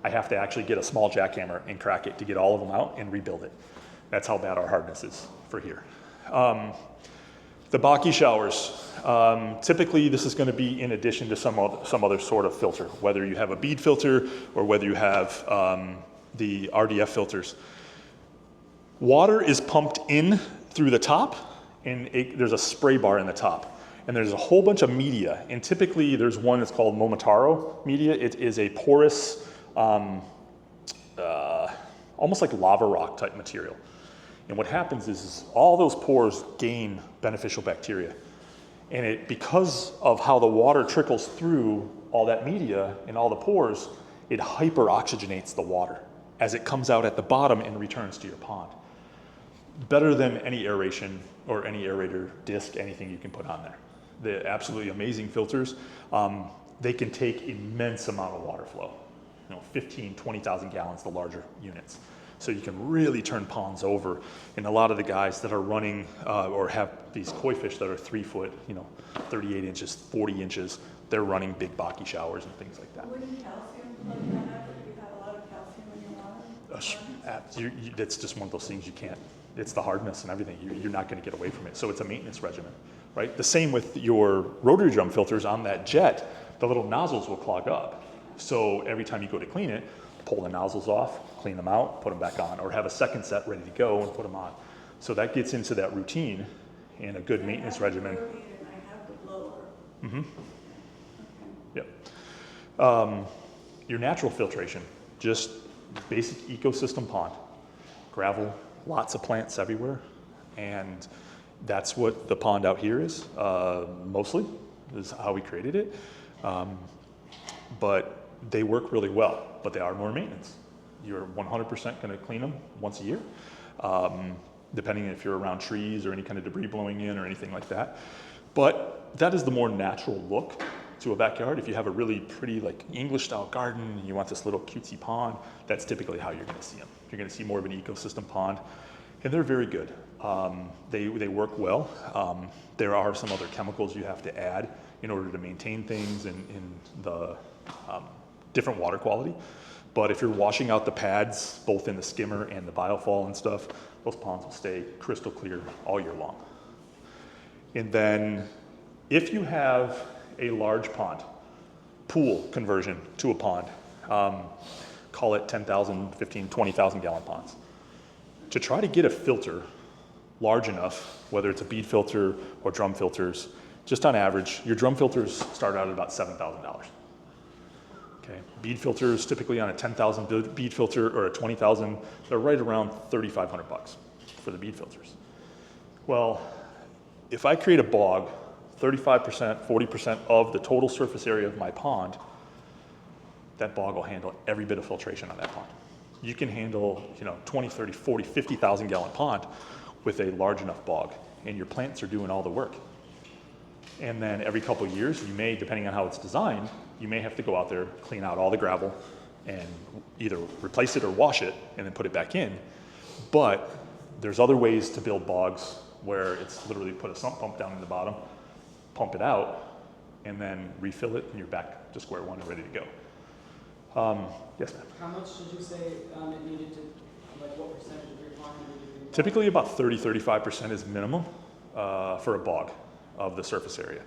I have to actually get a small jackhammer and crack it to get all of them out and rebuild it. That's how bad our hardness is for here. The Baki showers, typically this is going to be in addition to some other sort of filter, whether you have a bead filter or whether you have the RDF filters. Water is pumped in through the top, and there's a spray bar in the top. And there's a whole bunch of media, and typically there's one that's called Momotaro media. It is a porous, almost like lava rock type material. And what happens is all those pores gain beneficial bacteria. And because of how the water trickles through all that media and all the pores, it hyperoxygenates the water as it comes out at the bottom and returns to your pond. Better than any aeration or any aerator disc, anything you can put on there. They're absolutely amazing filters. They can take immense amount of water flow, 15, 20,000 gallons, the larger units. So you can really turn ponds over. And a lot of the guys that are running or have these koi fish that are 3 foot, 38 inches, 40 inches, they're running big Baki showers and things like that. Wouldn't calcium plug that up if you had a lot of calcium in your water? It's just one of those things you can't. It's the hardness and everything. You're not going to get away from it. So it's a maintenance regimen, right? The same with your rotary drum filters on that jet. The little nozzles will clog up. So every time you go to clean it, pull the nozzles off, clean them out, put them back on, or have a second set ready to go and put them on. So that gets into that routine and a good maintenance regimen. And I have the blower. Mm-hmm. Okay. Yep. Your natural filtration, just basic ecosystem pond. Gravel, lots of plants everywhere, and that's what the pond out here is, mostly, is how we created it. But they work really well, but they are more maintenance. You're 100% going to clean them once a year, depending if you're around trees or any kind of debris blowing in or anything like that. But that is the more natural look to a backyard. If you have a really pretty like English style garden and you want this little cutesy pond, that's typically how you're going to see them. You're going to see more of an ecosystem pond, and they're very good. They work well. There are some other chemicals you have to add in order to maintain things in the different water quality. But if you're washing out the pads, both in the skimmer and the biofall and stuff, those ponds will stay crystal clear all year long. And then if you have a large pond, pool conversion to a pond, call it 10,000, 15, 20,000 gallon ponds. To try to get a filter large enough, whether it's a bead filter or drum filters, just on average, your drum filters start out at about $7,000. Okay, bead filters typically on a 10,000 bead filter or a 20,000, they're right around $3,500 for the bead filters. Well, if I create a bog 35%, 40% of the total surface area of my pond, that bog will handle every bit of filtration on that pond. You can handle, 20, 30, 40, 50,000 gallon pond with a large enough bog, and your plants are doing all the work. And then every couple of years, you may, depending on how it's designed, you may have to go out there, clean out all the gravel, and either replace it or wash it, and then put it back in. But there's other ways to build bogs where it's literally put a sump pump down in the bottom, pump it out, and then refill it, and you're back to square one and ready to go. Yes, ma'am. How much did you say it needed to, like what percentage of your pond needed to be? Typically about 30, 35% is minimum for a bog of the surface area.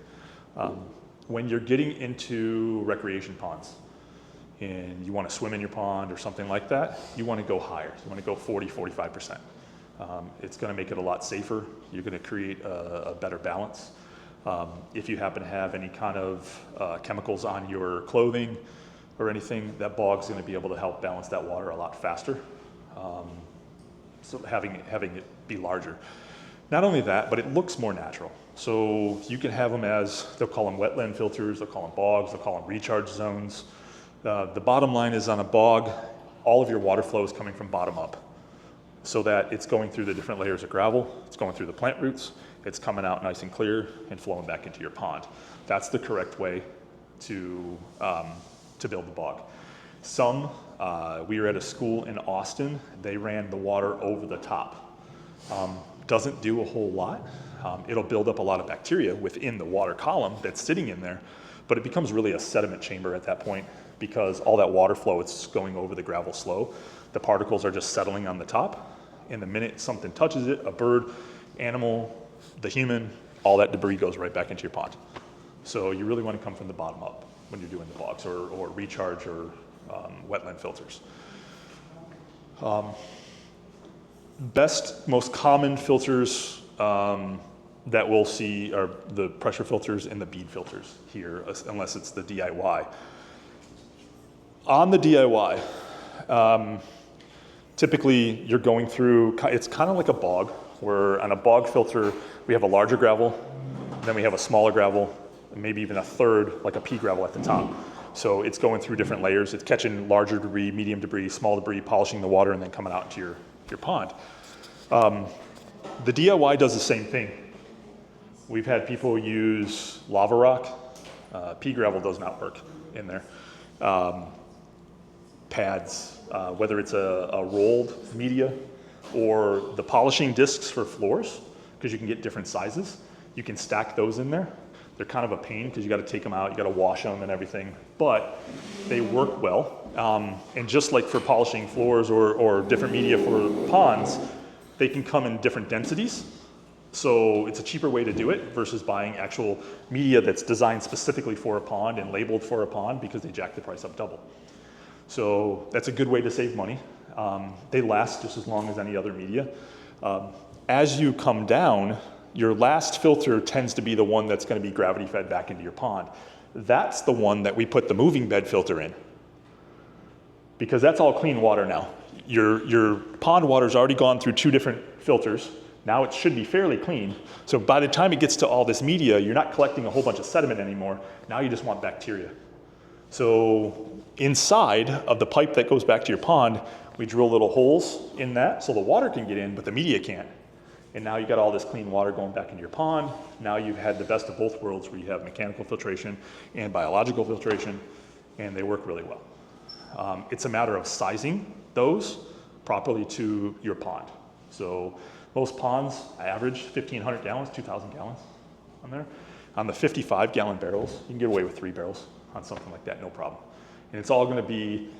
When you're getting into recreation ponds and you want to swim in your pond or something like that, you want to go higher. You want to go 40, 45%. It's going to make it a lot safer. You're going to create a better balance. If you happen to have any kind of chemicals on your clothing or anything, that bog's going to be able to help balance that water a lot faster. So having it be larger. Not only that, but it looks more natural. So you can have them as, they'll call them wetland filters, they'll call them bogs, they'll call them recharge zones. The bottom line is on a bog, all of your water flow is coming from bottom up, so that it's going through the different layers of gravel, it's going through the plant roots, it's coming out nice and clear and flowing back into your pond. That's the correct way to build the bog. We were at a school in Austin, they ran the water over the top. Doesn't do a whole lot. It'll build up a lot of bacteria within the water column that's sitting in there, but it becomes really a sediment chamber at that point because all that water flow, it's going over the gravel slow. The particles are just settling on the top, and the minute something touches it, a bird, animal, the human, all that debris goes right back into your pond. So you really want to come from the bottom up when you're doing the bogs or recharge or wetland filters. Best, most common filters that we'll see are the pressure filters and the bead filters here, unless it's the DIY. On the DIY, typically you're going through, it's kind of like a bog, where on a bog filter, we have a larger gravel, then we have a smaller gravel, and maybe even a third, like a pea gravel at the top. So it's going through different layers. It's catching larger debris, medium debris, small debris, polishing the water, and then coming out into your pond. The DIY does the same thing. We've had people use lava rock. Pea gravel does not work in there. Pads, whether it's a rolled media or the polishing discs for floors, because you can get different sizes. You can stack those in there. They're kind of a pain because you got to take them out, you got to wash them and everything, but they work well. And just like for polishing floors or different media for ponds, they can come in different densities. So it's a cheaper way to do it versus buying actual media that's designed specifically for a pond and labeled for a pond because they jack the price up double. So that's a good way to save money. They last just as long as any other media. As you come down, your last filter tends to be the one that's going to be gravity fed back into your pond. That's the one that we put the moving bed filter in, because that's all clean water now. Your pond water's already gone through 2 different filters. Now it should be fairly clean. So by the time it gets to all this media, you're not collecting a whole bunch of sediment anymore. Now you just want bacteria. So inside of the pipe that goes back to your pond, we drill little holes in that so the water can get in, but the media can't. And now you got all this clean water going back into your pond. Now you've had the best of both worlds where you have mechanical filtration and biological filtration, and they work really well. It's a matter of sizing those properly to your pond. So most ponds average 1,500 gallons, 2,000 gallons on there. On the 55-gallon barrels, you can get away with 3 barrels on something like that, no problem. And it's all gonna be,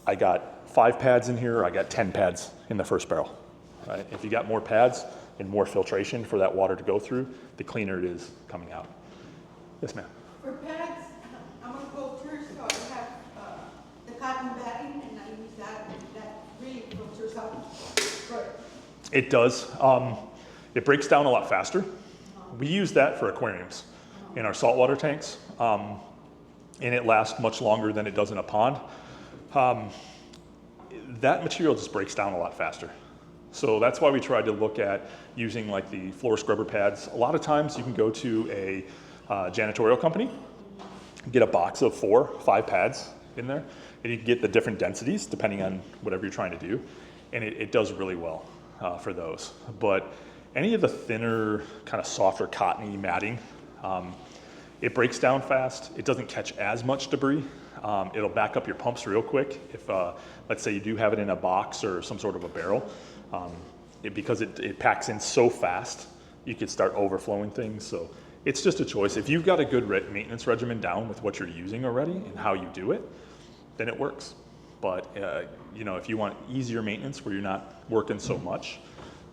I got 5 pads in here, I got 10 pads in the first barrel. Right? If you got more pads and more filtration for that water to go through, the cleaner it is coming out. Yes, ma'am. For pads, I'm a quilter, so I have the cotton batting, and I use that really filters out. But It does. It breaks down a lot faster. We use that for aquariums in our saltwater tanks, and it lasts much longer than it does in a pond. That material just breaks down a lot faster. So that's why we tried to look at using like the floor scrubber pads. A lot of times you can go to a janitorial company. Get a box of 4, 5 pads in there, and you can get the different densities depending on whatever you're trying to do, and it does really well for those. But any of the thinner, kind of softer cottony matting, it breaks down fast. It doesn't catch as much debris. It'll back up your pumps real quick if, let's say you do have it in a box or some sort of a barrel. Because it packs in so fast, you could start overflowing things. So it's just a choice. If you've got a good maintenance regimen down with what you're using already and how you do it, then it works. But if you want easier maintenance where you're not working so much,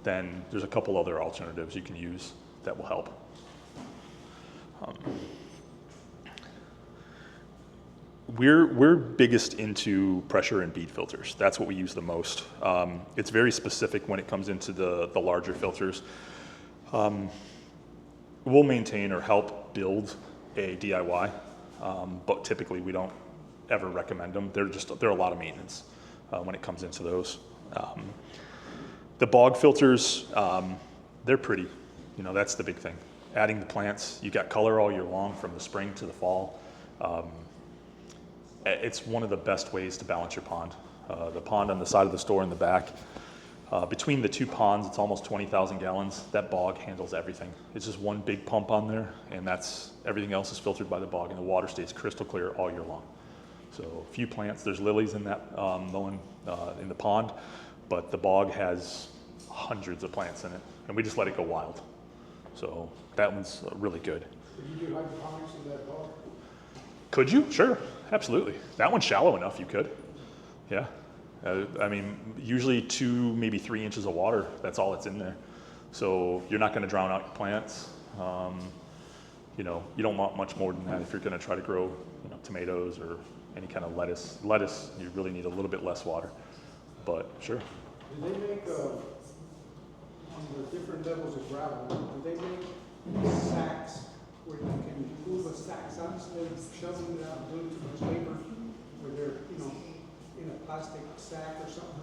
then there's a couple other alternatives you can use that will help. We're biggest into pressure and bead filters. That's what we use the most. It's very specific when it comes into the larger filters. We'll maintain or help build a DIY, but typically we don't ever recommend them. They're a lot of maintenance when it comes into those. The bog filters, they're pretty. That's the big thing. Adding the plants, you got color all year long from the spring to the fall. It's one of the best ways to balance your pond. The pond on the side of the store in the back, between the 2 ponds, it's almost 20,000 gallons. That bog handles everything. It's just one big pump on there, and everything else is filtered by the bog, and the water stays crystal clear all year long. So a few plants, there's lilies in that in the pond, but the bog has hundreds of plants in it, and we just let it go wild. So that one's really good. Could you do hydroponics in that bog? Could you? Sure, absolutely. That one's shallow enough, you could. Yeah. Usually 2, maybe 3 inches of water, that's all that's in there. So you're not gonna drown out your plants. You don't want much more than that if you're gonna try to grow, tomatoes or any kind of lettuce. Lettuce, you really need a little bit less water, but sure. Do they make, on the different levels of gravel, do they make sacks where you can move the sacks out instead of shoveling it out and doing too much labor? Where they're, in a plastic sack or something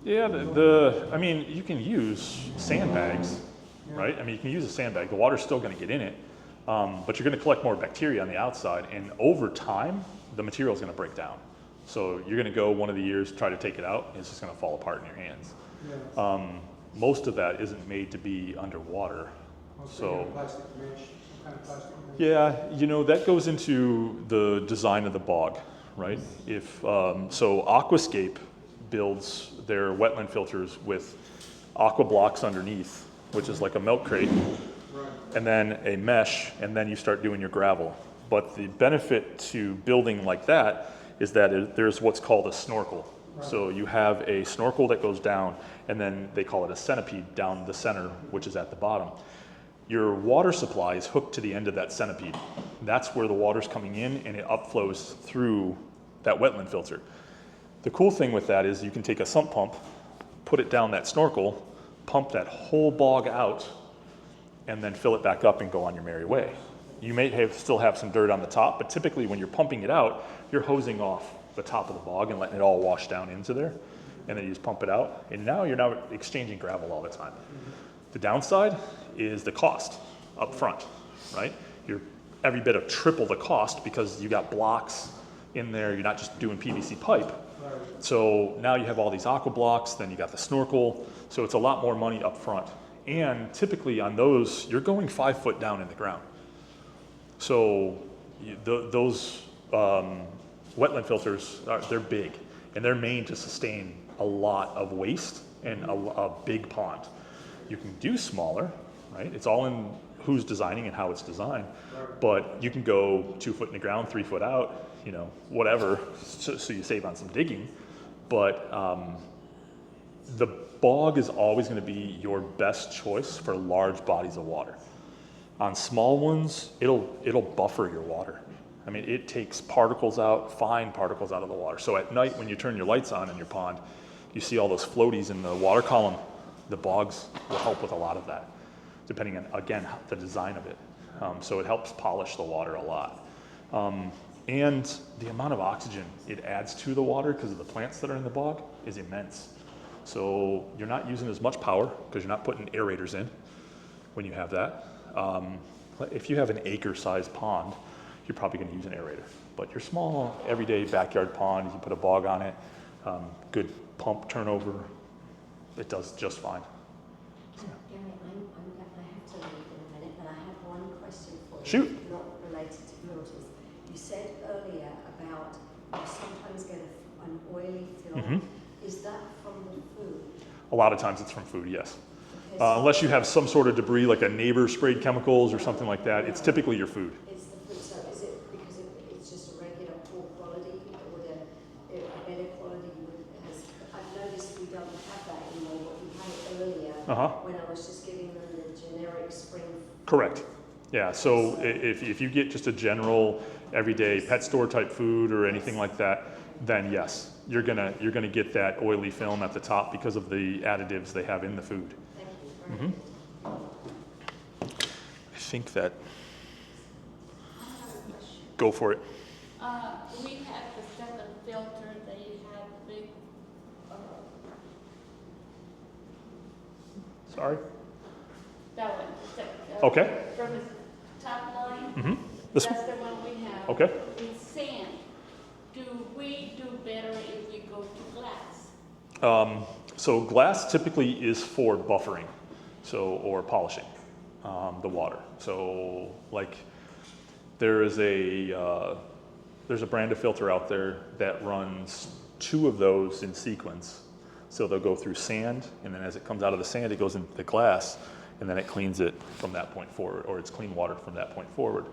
where you can... Yeah, you can use sandbags, right? You can use a sandbag. The water's still gonna get in it, but you're gonna collect more bacteria on the outside, and over time, the material's gonna break down. So you're gonna go one of the years, try to take it out, and it's just gonna fall apart in your hands. Yeah. Most of that isn't made to be underwater. So Plastic mesh, some kind of plastic mesh. yeah, that goes into the design of the bog, right? So Aquascape builds their wetland filters with aqua blocks underneath, which is like a milk crate, Right. and then a mesh, and then you start doing your gravel. But the benefit to building like that is that there's what's called a snorkel. So you have a snorkel that goes down, and then they call it a centipede down the center, which is at the bottom. Your water supply is hooked to the end of that centipede. That's where the water's coming in, and it upflows through that wetland filter. The cool thing with that is you can take a sump pump, put it down that snorkel, pump that whole bog out, and then fill it back up and go on your merry way. You may still have some dirt on the top, but typically when you're pumping it out, you're hosing off the top of the bog and letting it all wash down into there, and then you just pump it out, and now you're not exchanging gravel all the time. The downside is the cost up front, right? You're every bit of triple the cost because you got blocks in there, you're not just doing PVC pipe. So now you have all these aqua blocks, then you got the snorkel, so it's a lot more money up front. And typically on those, you're going 5 foot down in the ground. So those wetland filters, they're big, and they're made to sustain a lot of waste in a big pond. You can do smaller, right? It's all in who's designing and how it's designed, but you can go 2 foot in the ground, 3 foot out, whatever, so you save on some digging. But the bog is always going to be your best choice for large bodies of water. On small ones, it'll buffer your water. It takes particles out, fine particles out of the water. So at night when you turn your lights on in your pond, you see all those floaties in the water column. The bogs will help with a lot of that, depending on, again, the design of it. So it helps polish the water a lot. And the amount of oxygen it adds to the water because of the plants that are in the bog is immense. So you're not using as much power because you're not putting aerators in when you have that. If you have an acre-sized pond, you're probably going to use an aerator. But your small, everyday backyard pond, you put a bog on it, good pump turnover, it does just fine. Gary, I have to leave in a minute, but I have one question for you. Shoot. Not related to filters. You said earlier about you sometimes get an oily film. Is that from the food? A lot of times it's from food, yes. Okay, so Unless you have some sort of debris, like a neighbor sprayed chemicals or something like that, it's typically your food. it's the food. So is it because it's just a regular poor quality or a better quality? I've noticed we don't have that anymore, but we had it earlier when I was just giving them the generic spring. Correct. Yeah, so if you get just a general everyday pet store type food or anything like that, then yes, you're gonna get that oily film at the top because of the additives they have in the food. Thank you very much. I think that, I have a question. go for it. We had the second filter that you had big, Sorry. that one, the second. Okay. From the top line, Mm-hmm. that's the one we have. Okay. With sand, do we do better if we go to glass? So glass typically is for buffering, or polishing the water. So like there's a brand of filter out there that runs 2 of those in sequence. So they'll go through sand, and then as it comes out of the sand, it goes into the glass, and then it cleans it from that point forward, or it's clean water from that point forward.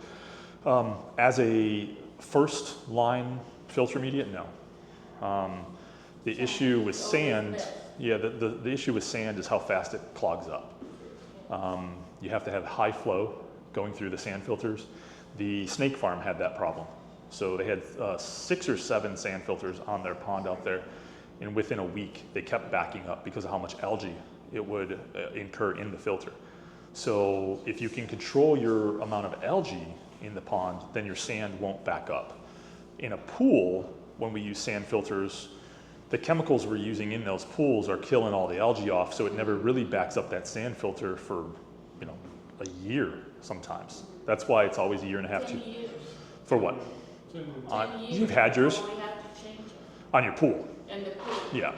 As a first line filter media, no. The issue with sand, the issue with sand is how fast it clogs up. You have to have high flow going through the sand filters. The snake farm had that problem. So they had 6 or 7 sand filters on their pond out there, and within a week they kept backing up because of how much algae it would incur in the filter. So if you can control your amount of algae in the pond, then your sand won't back up. In a pool, when we use sand filters, the chemicals we're using in those pools are killing all the algae off, so it never really backs up that sand filter for, a year sometimes. That's why it's always a year and a half. 10 years. For what? 10 years. You've had yours before we have to change it. on your pool. And the pool. Yeah.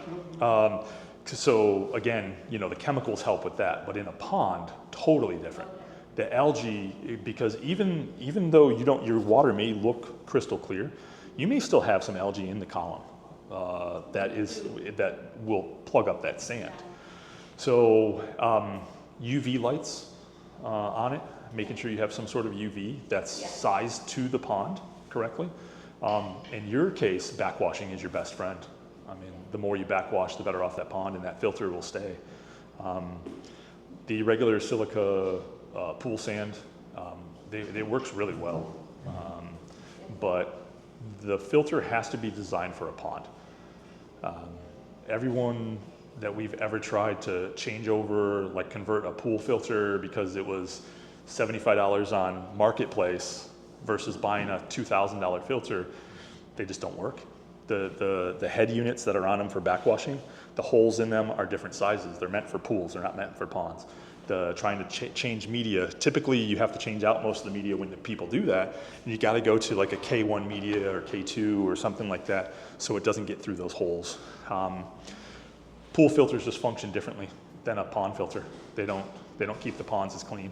So again, the chemicals help with that, but in a pond, totally different. The algae, because even though your water may look crystal clear, you may still have some algae in the column that will plug up that sand. So UV lights on it, making sure you have some sort of UV that's sized to the pond correctly. In your case, backwashing is your best friend. I mean, the more you backwash, the better off that pond, and that filter will stay. The regular silica pool sand, it works really well, but the filter has to be designed for a pond. Everyone that we've ever tried to change over, like convert a pool filter because it was $75 on Marketplace versus buying a $2,000 filter, they just don't work. The head units that are on them for backwashing, the holes in them are different sizes. They're meant for pools, they're not meant for ponds. Trying to change media, typically you have to change out most of the media when the people do that, and you gotta go to like a K1 media or K2 or something like that so it doesn't get through those holes. Pool filters just function differently than a pond filter. They don't keep the ponds as clean.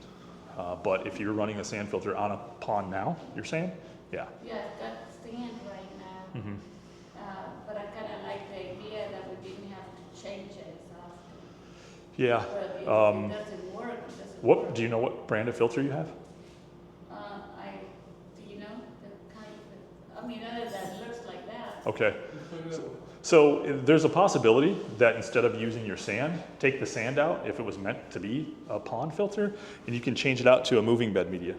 But if you're running a sand filter on a pond now, you're saying? Yeah. Yeah, I've got sand right now. Mm-hmm. But I kind of like the idea that we didn't have to change it as often. Yeah. But if it doesn't work, it doesn't work. Do you know what brand of filter you have? Do you know the kind of, other than looks like that. Okay. So there's a possibility that instead of using your sand, take the sand out if it was meant to be a pond filter, and you can change it out to a moving bed media,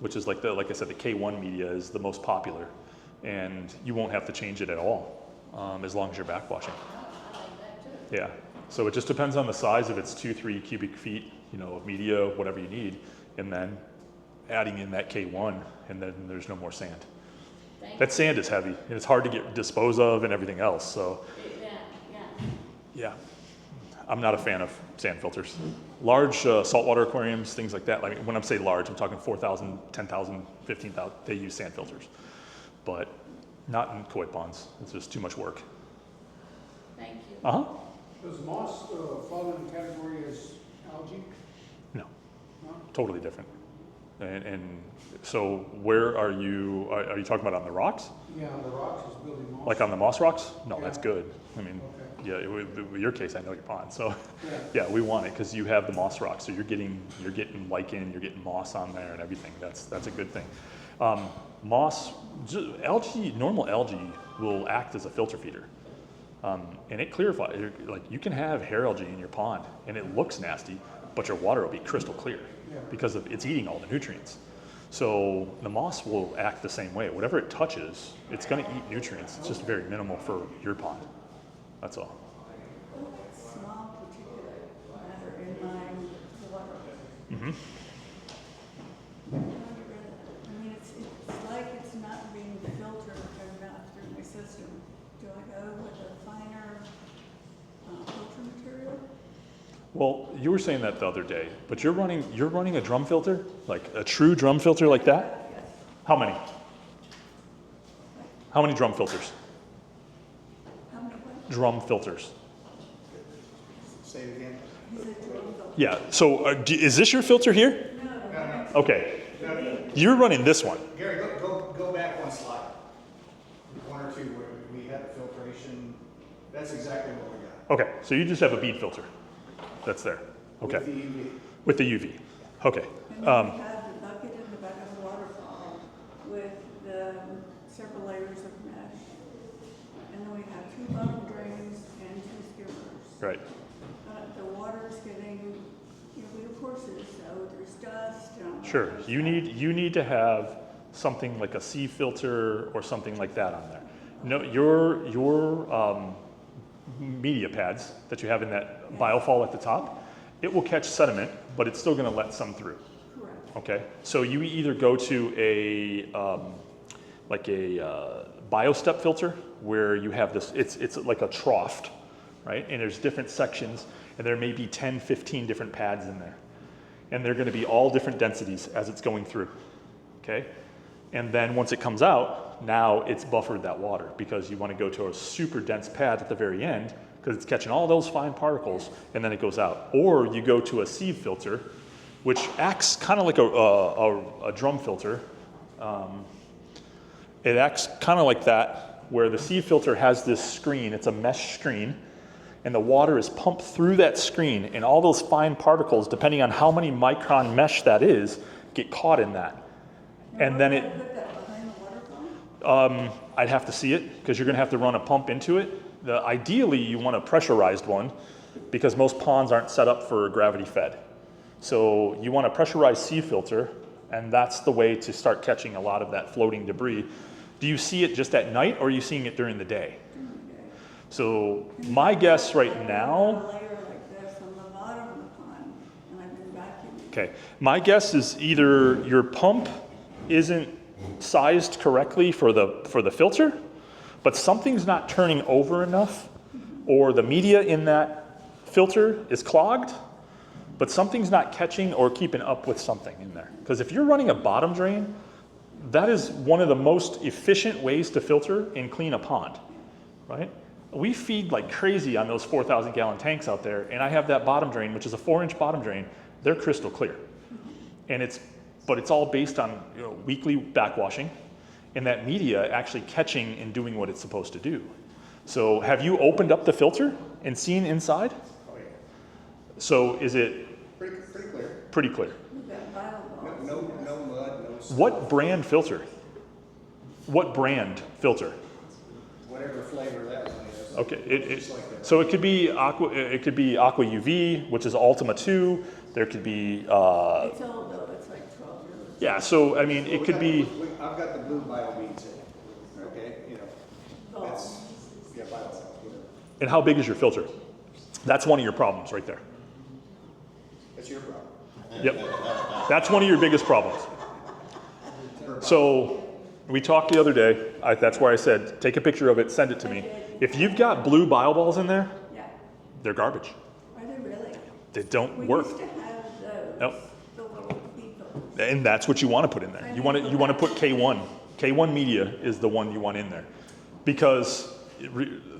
which is like I said, the K1 media is the most popular, and you won't have to change it at all as long as you're backwashing. I like that too. Yeah. So it just depends on the size of its 2-3 cubic feet, of media, whatever you need, and then adding in that K1, and then there's no more sand. That sand is heavy, and it's hard to dispose of and everything else. So, Yeah. yeah. I'm not a fan of sand filters. Large saltwater aquariums, things like that. Like when I'm saying large, I'm talking 4,000, 10,000, 15,000. They use sand filters, but not in koi ponds. It's just too much work. Thank you. Uh huh. Does moss fall in the category as algae? No, No? totally different. And so where are you? Are you talking about on the rocks? Yeah, the rocks is building moss. Like on the moss rocks? No, Yeah. that's good. I mean, Okay. yeah, with your case, I know your pond, so Yeah. yeah, we want it because you have the moss rocks, so you're getting lichen, you're getting moss on there and everything. That's a good thing. Moss, algae, normal algae will act as a filter feeder, and it clarifies. Like you can have hair algae in your pond, and it looks nasty, but your water will be crystal clear Yeah. because it's eating all the nutrients. So the moss will act the same way. Whatever it touches, it's going to eat nutrients. It's just very minimal for your pond. That's all. Small particulate matter in my water. Mm-hmm. I mean, it's like it's not being filtered enough through my system. Do I go with a finer filter material? Well, you were saying that the other day, but you're running a drum filter, like a true drum filter like that? Yes. How many? How many drum filters? How many what? Drum filters. Say it again. Is it drum filter? Yeah. So is this your filter here? No. Okay. You're running this one. Gary, go back one slide. One or two where we had the filtration. That's exactly what we got. Okay. So you just have a bead filter. That's there. Okay. With the UV. With the UV. Okay. And then we have the bucket in the back of the waterfall with the several layers of mesh. And then we have 2 bottom drains and 2 skimmers. Right. The water's getting, we have horses, so there's dust. Sure. You need to have something like a sea filter or something like that on there. No, your media pads that you have in that biofall at the top, it will catch sediment, but it's still going to let some through. Correct. Okay. So you either go to a biostep filter where you have this. It's like a trough, right? And there's different sections, and there may be 10, 15 different pads in there. And they're going to be all different densities as it's going through, okay? And then once it comes out, now it's buffered that water because you want to go to a super dense pad at the very end because it's catching all those fine particles and then it goes out. Or you go to a sieve filter, which acts kind of like a drum filter. It acts kind of like that, where the sieve filter has this screen, it's a mesh screen, and the water is pumped through that screen, and all those fine particles, depending on how many micron mesh that is, get caught in that. And then it, Put that behind the waterfall? I'd have to see it, because you're gonna have to run a pump into it. Ideally, you want a pressurized one, because most ponds aren't set up for gravity fed. So you want a pressurized sieve filter, and that's the way to start catching a lot of that floating debris. Do you see it just at night, or are you seeing it during the day? So my guess right A now, layer like this on the bottom of the pond, and I've been vacuuming. okay, my guess is either your pump isn't sized correctly for the filter, but something's not turning over enough, or the media in that filter is clogged, but something's not catching or keeping up with something in there. Because if you're running a bottom drain, that is one of the most efficient ways to filter and clean a pond, right? We feed like crazy on those 4,000 gallon tanks out there, and I have that bottom drain, which is a 4-inch bottom drain. They're crystal clear, and it's all based on weekly backwashing, and that media actually catching and doing what it's supposed to do. So, have you opened up the filter and seen inside? Oh, yeah. So, is it Pretty clear. pretty clear? We've got bioballs. No mud, no stuff. What brand filter? What brand filter? Whatever flavor that one is. Okay, Just like that. so it could be Aqua UV, which is Ultima 2. There could be, It's old though, it's like 12 years. yeah. So I mean, it could be. I've got the blue bio beads in it, okay? That's, yeah, bio, whatever. And how big is your filter? That's one of your problems right there. That's your problem. Yep, that's one of your biggest problems. So we talked the other day. That's why I said take a picture of it, send it to me. If you've got blue bioballs in there, Yeah. they're garbage. Are don't We work. used to have those, Nope. the little bead filters. And that's what you want to put in there. You want to put K1. K1 media is the one you want in there, because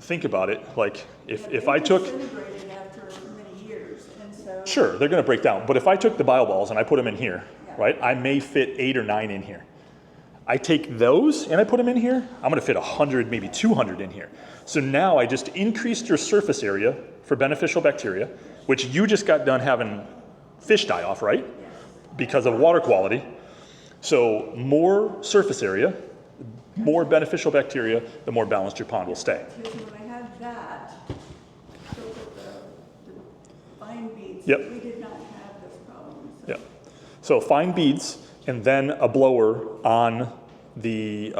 think about it. Like if I took, Disintegrated after many years, and so. sure, they're going to break down. But if I took the BioBalls and I put them in here, right? I may fit 8 or 9 in here. I take those and I put them in here. I'm going to fit 100, maybe 200 in here. So now I just increased your surface area for beneficial bacteria, which you just got done having fish die off, right? Because of water quality. So more surface area, more beneficial bacteria, the more balanced your pond will stay. Because when I had that, so with the fine beads, Yep. we did not have this problem. So. Yeah. So fine beads and then a blower on the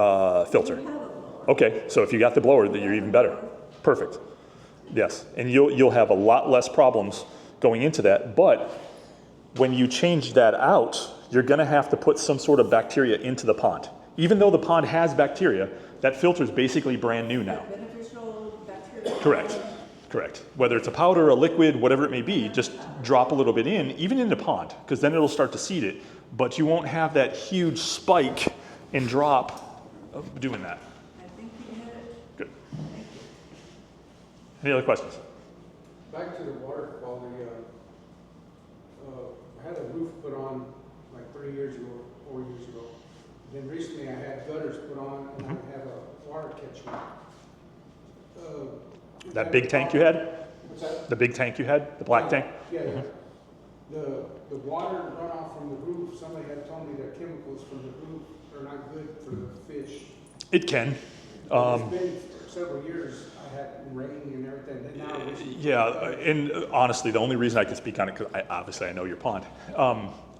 filter. We have a blower. Okay, so if you got the blower, then you're even better. Perfect. Yes, and you'll have a lot less problems going into that. But when you change that out, you're going to have to put some sort of bacteria into the pond. Even though the pond has bacteria, that filter is basically brand new now. Beneficial bacteria. Correct. Correct. Whether it's a powder, a liquid, whatever it may be, just drop a little bit in, even in the pond, because then it'll start to seed it. But you won't have that huge spike and drop of doing that. I think you hit it. Good. Thank you. Any other questions? Back to the water quality, I had a roof put on like 3 years ago, 4 years ago. Then recently I had gutters put on and I have a water catchment. That big tank you had? What's that? The big tank you had? The black tank? Yeah, yeah. The water runoff from the roof, somebody had told me that chemicals from the roof are not good for the fish. It can. It's been several years, I had rain and everything, and now it's. Yeah, and honestly, the only reason I can speak on it, because obviously I know your pond,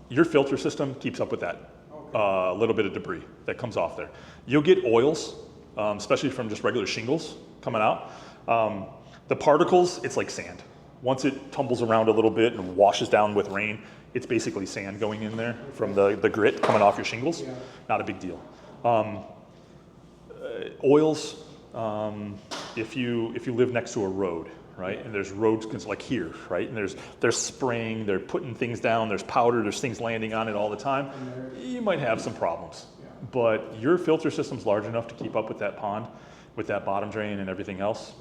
your filter system keeps up with that. A little bit of debris that comes off there. You'll get oils, especially from just regular shingles coming out. The particles, it's like sand. Once it tumbles around a little bit and washes down with rain, it's basically sand going in there from the grit coming off your shingles. Yeah. Not a big deal. Oils, if you live next to a road, right, and there's roads like here, right, and they're spraying, they're putting things down, there's powder, there's things landing on it all the time, you might have some problems. Yeah. But your filter system's large enough to keep up with that pond, with that bottom drain and everything else.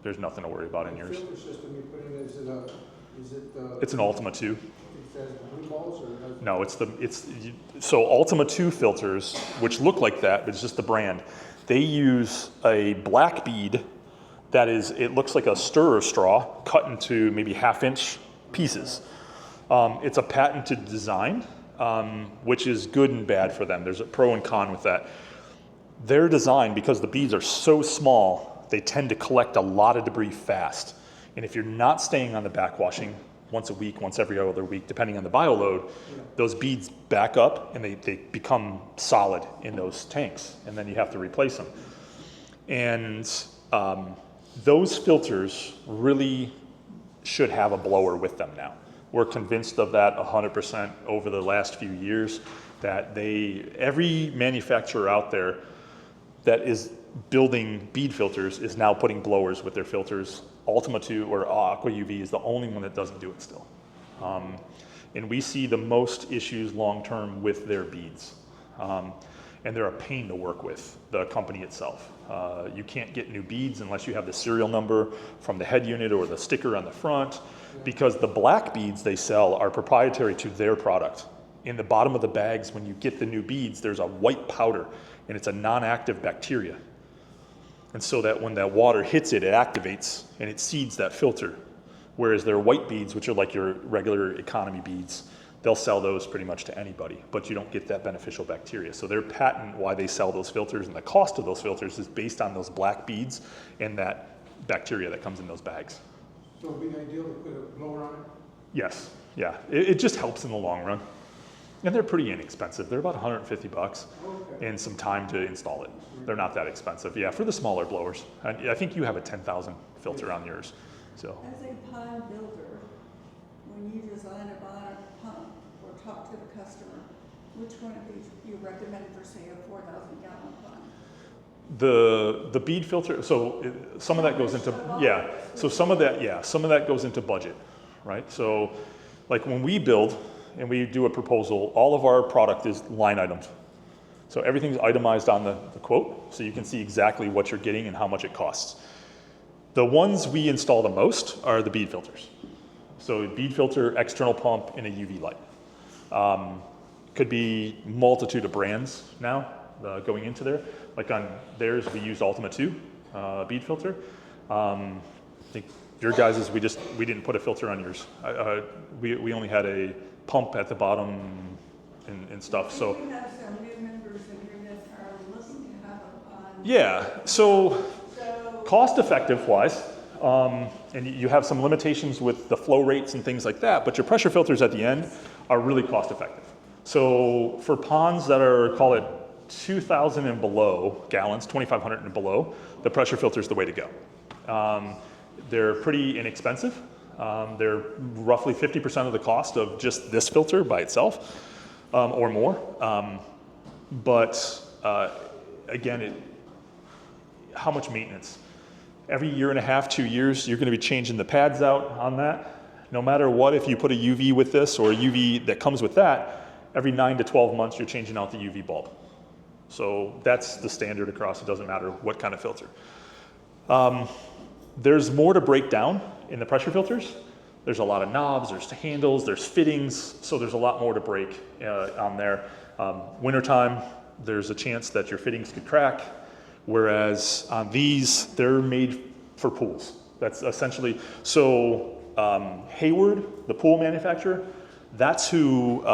There's nothing to worry about in yours. The filter system you put in, is it? It's an Ultima 2. It says blue balls or? No, so Ultima 2 filters, which look like that, but it's just the brand. They use a black bead that it looks like a stirrer straw cut into maybe 1/2-inch pieces. It's a patented design, which is good and bad for them. There's a pro and con with that. Their design, because the beads are so small, they tend to collect a lot of debris fast. And if you're not staying on the backwashing once a week, once every other week, depending on the bioload, those beads back up and they become solid in those tanks, and then you have to replace them. And those filters really should have a blower with them now. We're convinced of that 100% over the last few years, that every manufacturer out there that is building bead filters is now putting blowers with their filters. Ultima 2 or Aqua UV is the only one that doesn't do it still. And we see the most issues long-term with their beads. And they're a pain to work with, the company itself. You can't get new beads unless you have the serial number from the head unit or the sticker on the front, because the black beads they sell are proprietary to their product. In the bottom of the bags, when you get the new beads, there's a white powder, and it's a non-active bacteria. And so that when that water hits it, it activates and it seeds that filter. Whereas their white beads, which are like your regular economy beads, they'll sell those pretty much to anybody, but you don't get that beneficial bacteria. So their patent, why they sell those filters and the cost of those filters, is based on those black beads and that bacteria that comes in those bags. So it'd be ideal to put a blower on it? Yes, yeah, it just helps in the long run. And they're pretty inexpensive. They're about $150 Okay. and some time to install it. They're not that expensive, yeah, for the smaller blowers. And I think you have a 10,000 filter on yours, so. As a pond builder, when you design a bottom pump or talk to the customer, which one of these you recommend for, say, a 4,000-gallon pond? The bead filter, so some of that goes into, yeah, so some of that goes into budget, right? So like when we build and we do a proposal, all of our product is line items. So everything's itemized on the quote, so you can see exactly what you're getting and how much it costs. The ones we install the most are the bead filters. So bead filter, external pump, and a UV light. Could be multitude of brands now going into there. Like on theirs, we used Ultima 2 bead filter. I think your guys's, we didn't put a filter on yours. We only had a pump at the bottom and stuff. So We have some new members in here that are listening to have a, yeah, so cost effective wise, and you have some limitations with the flow rates and things like that, but your pressure filters at the end are really cost effective. So for ponds that are, call it 2,000 and below gallons, 2,500 and below, the pressure filter is the way to go. They're pretty inexpensive. They're roughly 50% of the cost of just this filter by itself, or more. But again, how much maintenance? Every year and a half, 2 years, you're gonna be changing the pads out on that. No matter what, if you put a UV with this or a UV that comes with that, every 9 to 12 months, you're changing out the UV bulb. So that's the standard across, it doesn't matter what kind of filter. There's more to break down in the pressure filters. There's a lot of knobs, there's handles, there's fittings, so there's a lot more to break on there. Wintertime, there's a chance that your fittings could crack, whereas on these, they're made for pools. That's essentially, so Hayward, the pool manufacturer, that's who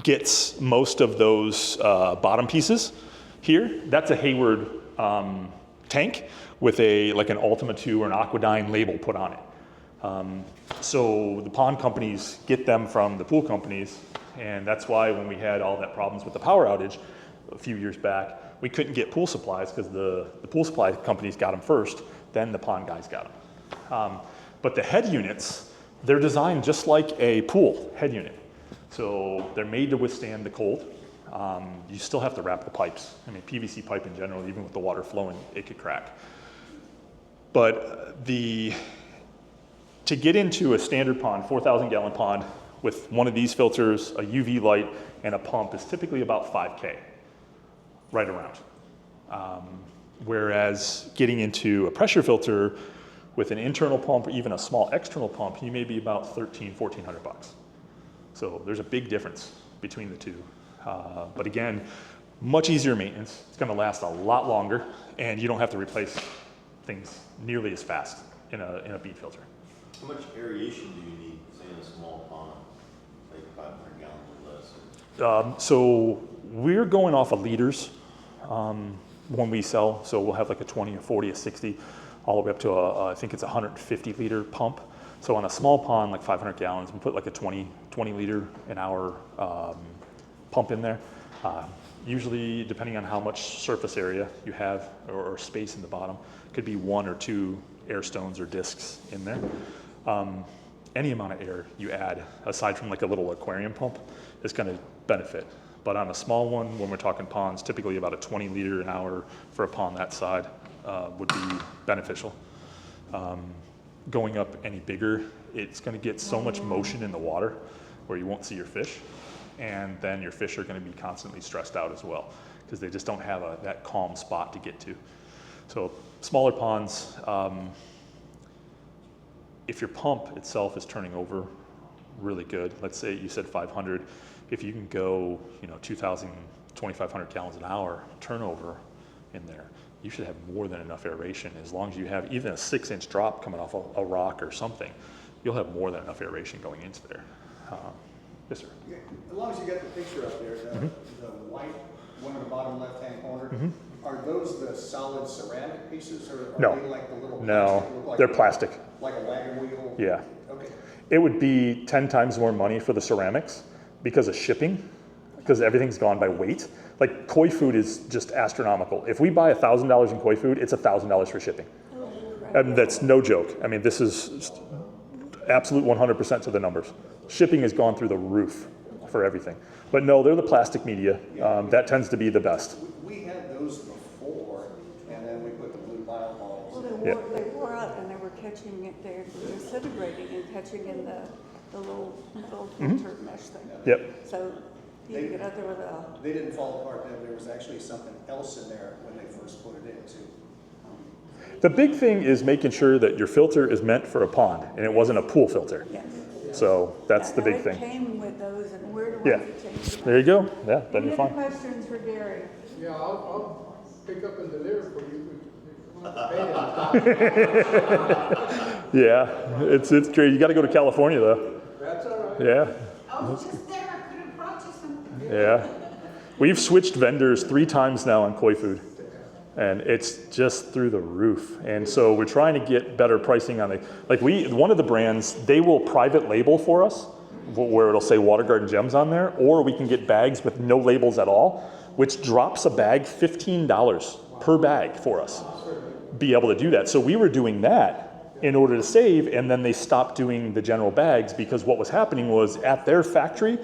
gets most of those bottom pieces here. That's a Hayward tank with like an Ultima 2 or an Aquadyne label put on it. So the pond companies get them from the pool companies, and that's why when we had all that problems with the power outage a few years back, we couldn't get pool supplies because the pool supply companies got them first, then the pond guys got them. But the head units, they're designed just like a pool head unit. So they're made to withstand the cold. You still have to wrap the pipes. I mean, PVC pipe in general, even with the water flowing, it could crack. But to get into a standard pond, 4,000 gallon pond, with one of these filters, a UV light, and a pump is typically about $5K, right around. Whereas getting into a pressure filter with an internal pump or even a small external pump, you may be about $1,400. So there's a big difference between the two. But again, much easier maintenance. It's gonna last a lot longer, and you don't have to replace things nearly as fast in a bead filter. How much aeration do you need, say, in a small pond, like 500 gallons or less? So we're going off of liters when we sell. So we'll have like a 20, a 40, a 60, all the way up to I think it's a 150 liter pump. So on a small pond, like 500 gallons, we put like a 20 liter an hour pump in there. Usually, depending on how much surface area you have or space in the bottom, could be 1 or 2 air stones or discs in there. Any amount of air you add, aside from like a little aquarium pump, is going to benefit. But on a small one, when we're talking ponds, typically about a 20 liter an hour for a pond that side would be beneficial. Going up any bigger, it's going to get so much motion in the water where you won't see your fish, and then your fish are going to be constantly stressed out as well because they just don't have that calm spot to get to. So smaller ponds, if your pump itself is turning over really good, let's say you said 500, if you can go 2,000, 2,500 gallons an hour turnover in there, you should have more than enough aeration. As long as you have even a 6-inch drop coming off a rock or something, you'll have more than enough aeration going into there. Yes, sir. Yeah, as long as you get the picture up there, the white one in the bottom left-hand corner, are those the solid ceramic pieces, or are No. they like the little No, plastic, look like they're plastic. like a wagon wheel? Yeah. Okay. It would be 10 times more money for the ceramics because of shipping, because everything's gone by weight. Like koi food is just astronomical. If we buy $1,000 in koi food, it's $1,000 for shipping. And that's no joke. I mean, this is absolute 100% to the numbers. Shipping has gone through the roof for everything. But no, they're the plastic media. That tends to be the best. We had those before, and then we put the blue vinyl balls. Well, in. they wore out and they were catching catching it, they're disintegrating and catching in the little Mm-hmm. filter mesh thing. Yep. So you can get out there with a, They didn't fall apart, there was actually something else in there when they first put it in too. The big thing is making sure that your filter is meant for a pond and it wasn't a pool filter. yes. So that's the Now, big it thing. came with those, and we're the Yeah. ones that changed them. There you go. Yeah, then Any you're other fine. questions for Gary? Yeah, I'll pick up and deliver for you. If you want to pay it. Yeah, it's great. You got to go to California though. That's all right. Yeah, I was just there, I could have brought you some. yeah. We've switched vendors 3 times now on koi food, and it's just through the roof. And so we're trying to get better pricing on it. Like one of the brands, they will private label for us, where it'll say Water Garden Gems on there, or we can get bags with no labels at all, which drops a bag $15 per bag for us. Be able to do that. So we were doing that in order to save, and then they stopped doing the general bags because what was happening was at their factory,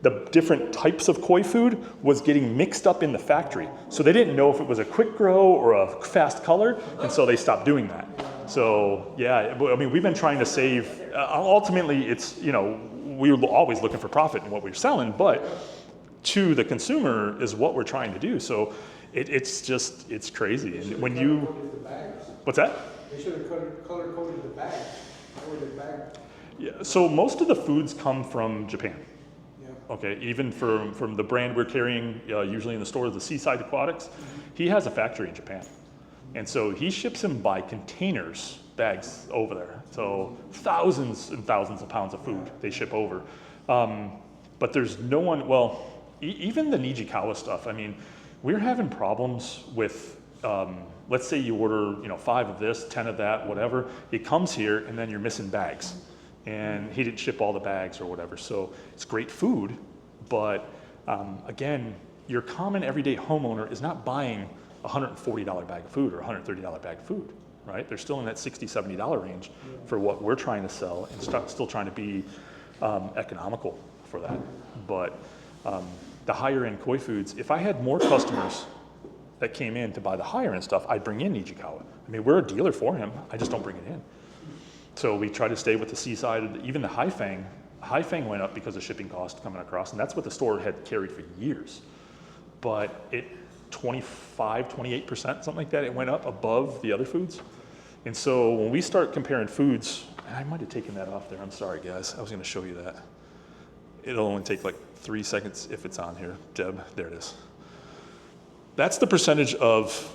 the different types of koi food was getting mixed up in the factory. So they didn't know if it was a quick grow or a fast color, and so they stopped doing that. So yeah, I mean, we've been trying to save, ultimately it's, we're always looking for profit in what we're selling, but to the consumer is what we're trying to do. So it's crazy. And when you, Color-coded the bags. what's that? They should have color-coded the bag, or the bag. Yeah, so most of the foods come from Japan. Yeah. Okay, even from the brand we're carrying, usually in the store, the Seaside Aquatics, he has a factory in Japan. And so he ships them by containers, bags over there. So thousands and thousands of pounds of food they ship over. But there's no one, even the Nijikawa stuff, I mean, we're having problems with, let's say you order, 5 of this, 10 of that, whatever. It comes here and then you're missing bags. And he didn't ship all the bags or whatever. So it's great food, but again, your common everyday homeowner is not buying a $140 bag of food or a $130 bag of food, right? They're still in that $60, $70 range for what we're trying to sell and still trying to be economical for that. But the higher end koi foods, if I had more customers that came in to buy the higher end stuff, I'd bring in Nijikawa. I mean, we're a dealer for him, I just don't bring it in. So we try to stay with the Seaside, even the Haifeng. Haifeng went up because of shipping costs coming across, and that's what the store had carried for years. But it 25, 28%, something like that, it went up above the other foods. And so when we start comparing foods, I might have taken that off there, I'm sorry guys, I was gonna show you that. It'll only take like 3 seconds if it's on here. Deb, there it is. That's the percentage of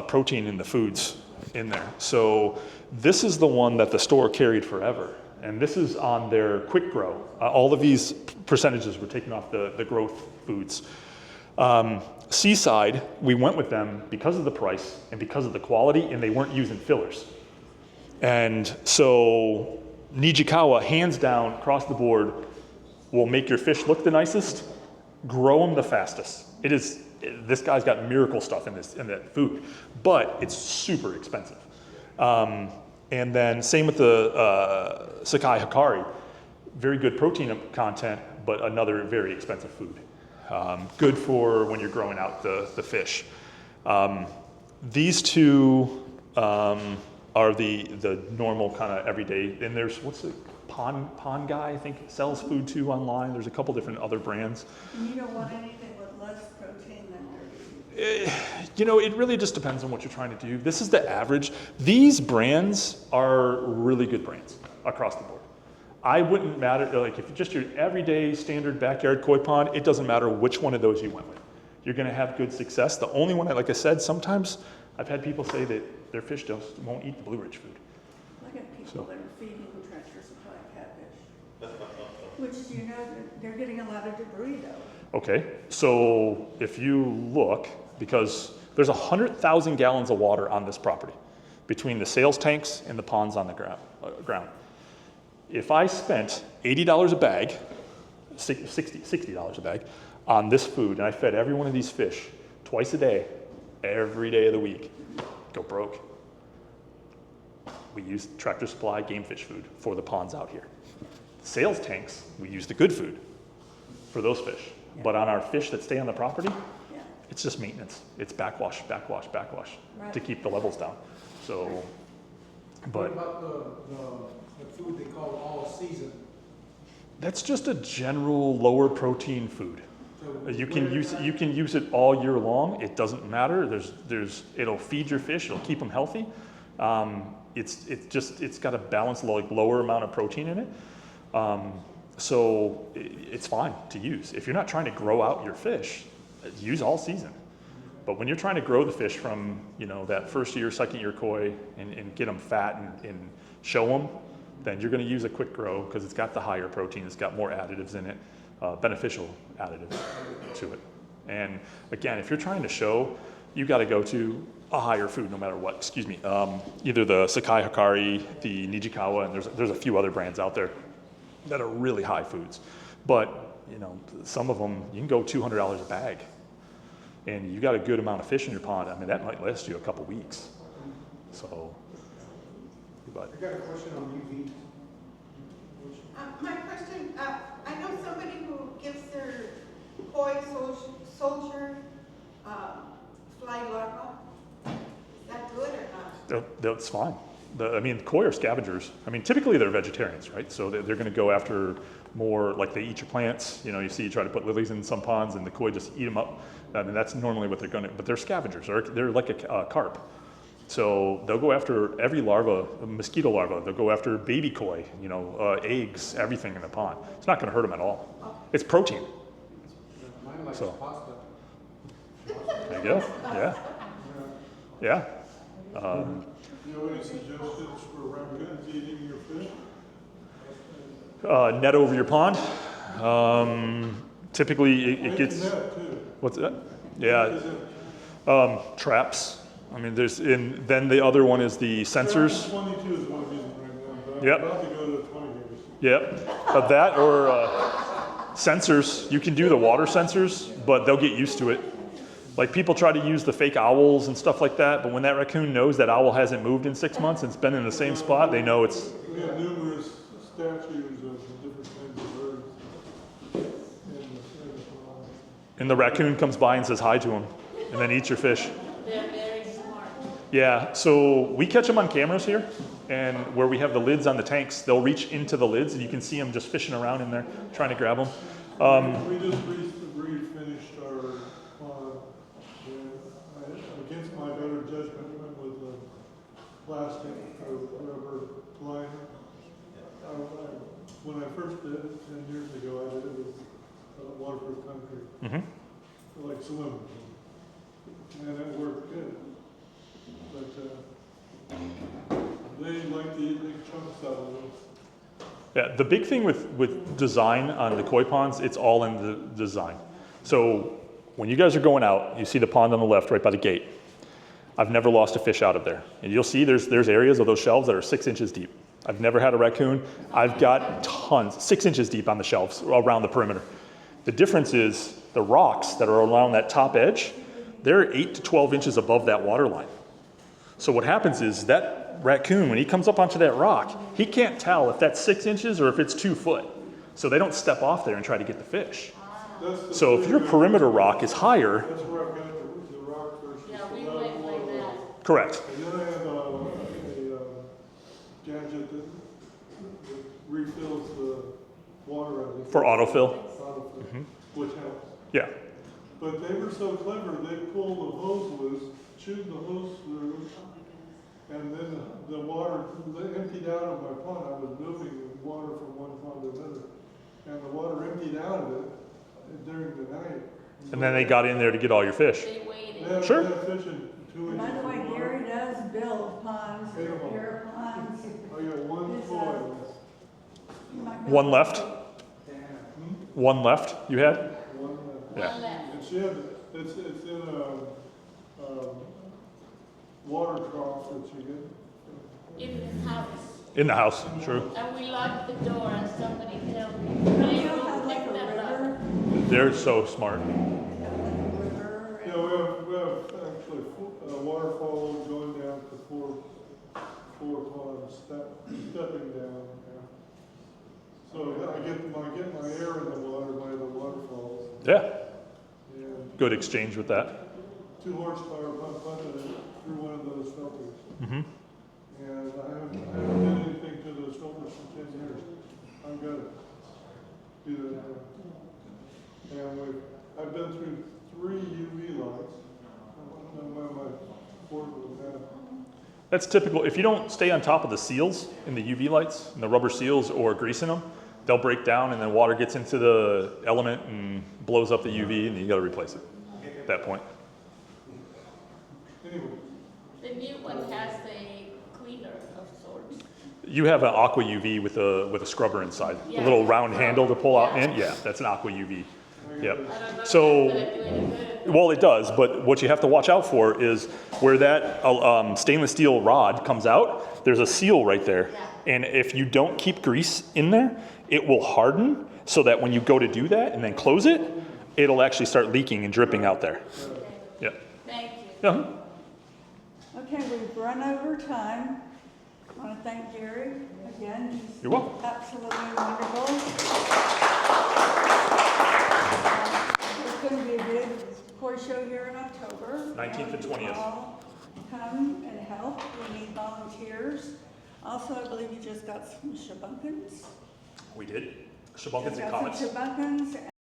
protein in the foods in there. So this is the one that the store carried forever. And this is on their quick grow. All of these percentages were taken off the growth foods. Seaside, we went with them because of the price and because of the quality, and they weren't using fillers. And so Nijikawa, hands down, across the board, will make your fish look the nicest, grow them the fastest. This guy's got miracle stuff in that food, but it's super expensive. And then same with the Sakai Hikari, very good protein content, but another very expensive food. Good for when you're growing out the fish. These two are the normal kind of everyday, and there's, what's the Pond Guy, I think, sells food too online. There's a couple different other brands. And you don't want anything with less protein than It really just depends on what you're trying to do. This is the average. These brands are really good brands across the board. I wouldn't matter, like if just your everyday standard backyard koi pond, it doesn't matter which one of those you went with. You're gonna have good success. The only one, like I said, sometimes I've had people say that their fish just won't eat the Blue Ridge food. Look at people that are feeding Tractor Supply catfish. Which, they're getting a lot of debris though. Okay, so if you look, because there's 100,000 gallons of water on this property between the sales tanks and the ponds on the ground. If I spent $80 a bag, $60 a bag on this food, and I fed every one of these fish twice a day, every day of the week, go broke. We use Tractor Supply game fish food for the ponds out here. Sales tanks, we use the good food for those fish. But on our fish that stay on the property, it's just maintenance. It's backwash Right. to keep the levels down. So What But about the food they call all season? that's just a general lower protein food. So You can use it all year long. It doesn't matter. It'll feed your fish. It'll keep them healthy. It's got a balanced like lower amount of protein in it. So it's fine to use. If you're not trying to grow out your fish, use all season. But when you're trying to grow the fish from, that first year, second year koi and get them fat and show them, then you're going to use a quick grow because it's got the higher protein, it's got more additives in it, beneficial additives to it. And again, if you're trying to show, you got to go to a higher food no matter what. Excuse me. Either the Sakai Hikari, the Nijikawa, and there's a few other brands out there that are really high foods. But some of them you can go $200 a bag, and you got a good amount of fish in your pond. I mean, that might last you a couple weeks. So, but I got a question on UV. My question, I know somebody who gives their koi soldier fly larva. Is that good or not? that's fine. Koi are scavengers. Typically they're vegetarians, right? So they're going to go after more, like they eat your plants. You see, you try to put lilies in some ponds and the koi just eat them up. That's normally what they're going to, but they're scavengers. They're like a carp. So they'll go after every larva, a mosquito larva. They'll go after baby koi, eggs, everything in the pond. It's not going to hurt them at all. It's protein. Mine likes So. pasta. There you go. Yeah. Yeah. Do you have any suggestions for raccoons eating your fish? Net over your pond. Typically it gets. Net too. What's that? Yeah. Traps. Then the other one is the sensors. 22 is what I'm using right now, but Yep. I'm about to go to 20 years. Yep. That or sensors. You can do the water sensors, but they'll get used to it. Like people try to use the fake owls and stuff like that, but when that raccoon knows that owl hasn't moved in 6 months and it's been in the same spot, they know it's. We have numerous statues of different kinds of birds in the pond. And the raccoon comes by and says hi to him, and then eats your fish. They're very smart. Yeah, so we catch them on cameras here, and where we have the lids on the tanks, they'll reach into the lids, and you can see them just fishing around in there, trying to grab them. We just finished our pond, and against my better judgment, went with the plastic or whatever liner. When I first did it 10 years ago, I did it with waterproof concrete, Mm-hmm. like swimming. And it worked good. But they like to eat big chunks out of it. Yeah, the big thing with design on the koi ponds, it's all in the design. So when you guys are going out, you see the pond on the left right by the gate. I've never lost a fish out of there. And you'll see there's areas of those shelves that are 6 inches deep. I've never had a raccoon. I've got tons, 6 inches deep on the shelves around the perimeter. The difference is the rocks that are around that top edge, they're 8 to 12 inches above that water line. So what happens is that raccoon, when he comes up onto that rock, he can't tell if that's 6 inches or if it's 2 foot. So they don't step off there and try to get the fish. So if your perimeter rock is higher. That's where I got the rock versus Yeah, we the went like that. Correct. And then I have a gadget that refills the water out of it. For autofill. Autofill, which helps. Yeah. But they were so clever, they pulled the hose loose, chewed the hose through, and then the water, they emptied out of my pond. I was moving water from one pond to another. And the water emptied out of it during the night. And then they got in there to get all your fish. They waited. They had Sure. fish in 2 inches. By the way, of water. Gary does build ponds, repair ponds. I got one Is, toy. You might be One able to- left? One left you had? One Yeah. One left. And she had, it's in a water trough that you get. In the house. In the house, true. And we locked the door and somebody tell me, Don't "Hey, you we'll have like pick a that up." river? They're so smart. River Yeah, we have actually a waterfall going down to four ponds, stepping down. Yeah. So I get my air in the water by the waterfalls. Yeah. And Good exchange with that. 2 horsepower pump pumping it through one of those filters. Mm-hmm. And I haven't done anything to those filters for 10 years. I've got to do that now. And I've been through 3 UV lights. I don't know why my board was bad. That's typical. If you don't stay on top of the seals in the UV lights, and the rubber seals, or greasing them, they'll break down and then water gets into the element and blows up the UV, and you got to replace it at that point. Anyway, The new one has a cleaner of sorts. You have an aqua UV with a scrubber inside, a Yeah. little round handle to pull out in. Yeah, that's an aqua UV. Yep. I don't know if So, that's gonna do any good. well, it does, but what you have to watch out for is where that stainless steel rod comes out, there's a seal right there. And if you don't keep grease in there, it will harden so that when you go to do that and then close it, it'll actually start leaking and dripping out there. Yeah. Thank you. Yeah. Okay, we've run over time. I want to thank Gary again. He's You're welcome. absolutely wonderful. There's going to be a big koi show here in October. 19th and 20th. All come and help. We need volunteers. Also, I believe you just got some shabunkins. We did. Shabunkins and Got comets. some shabunkins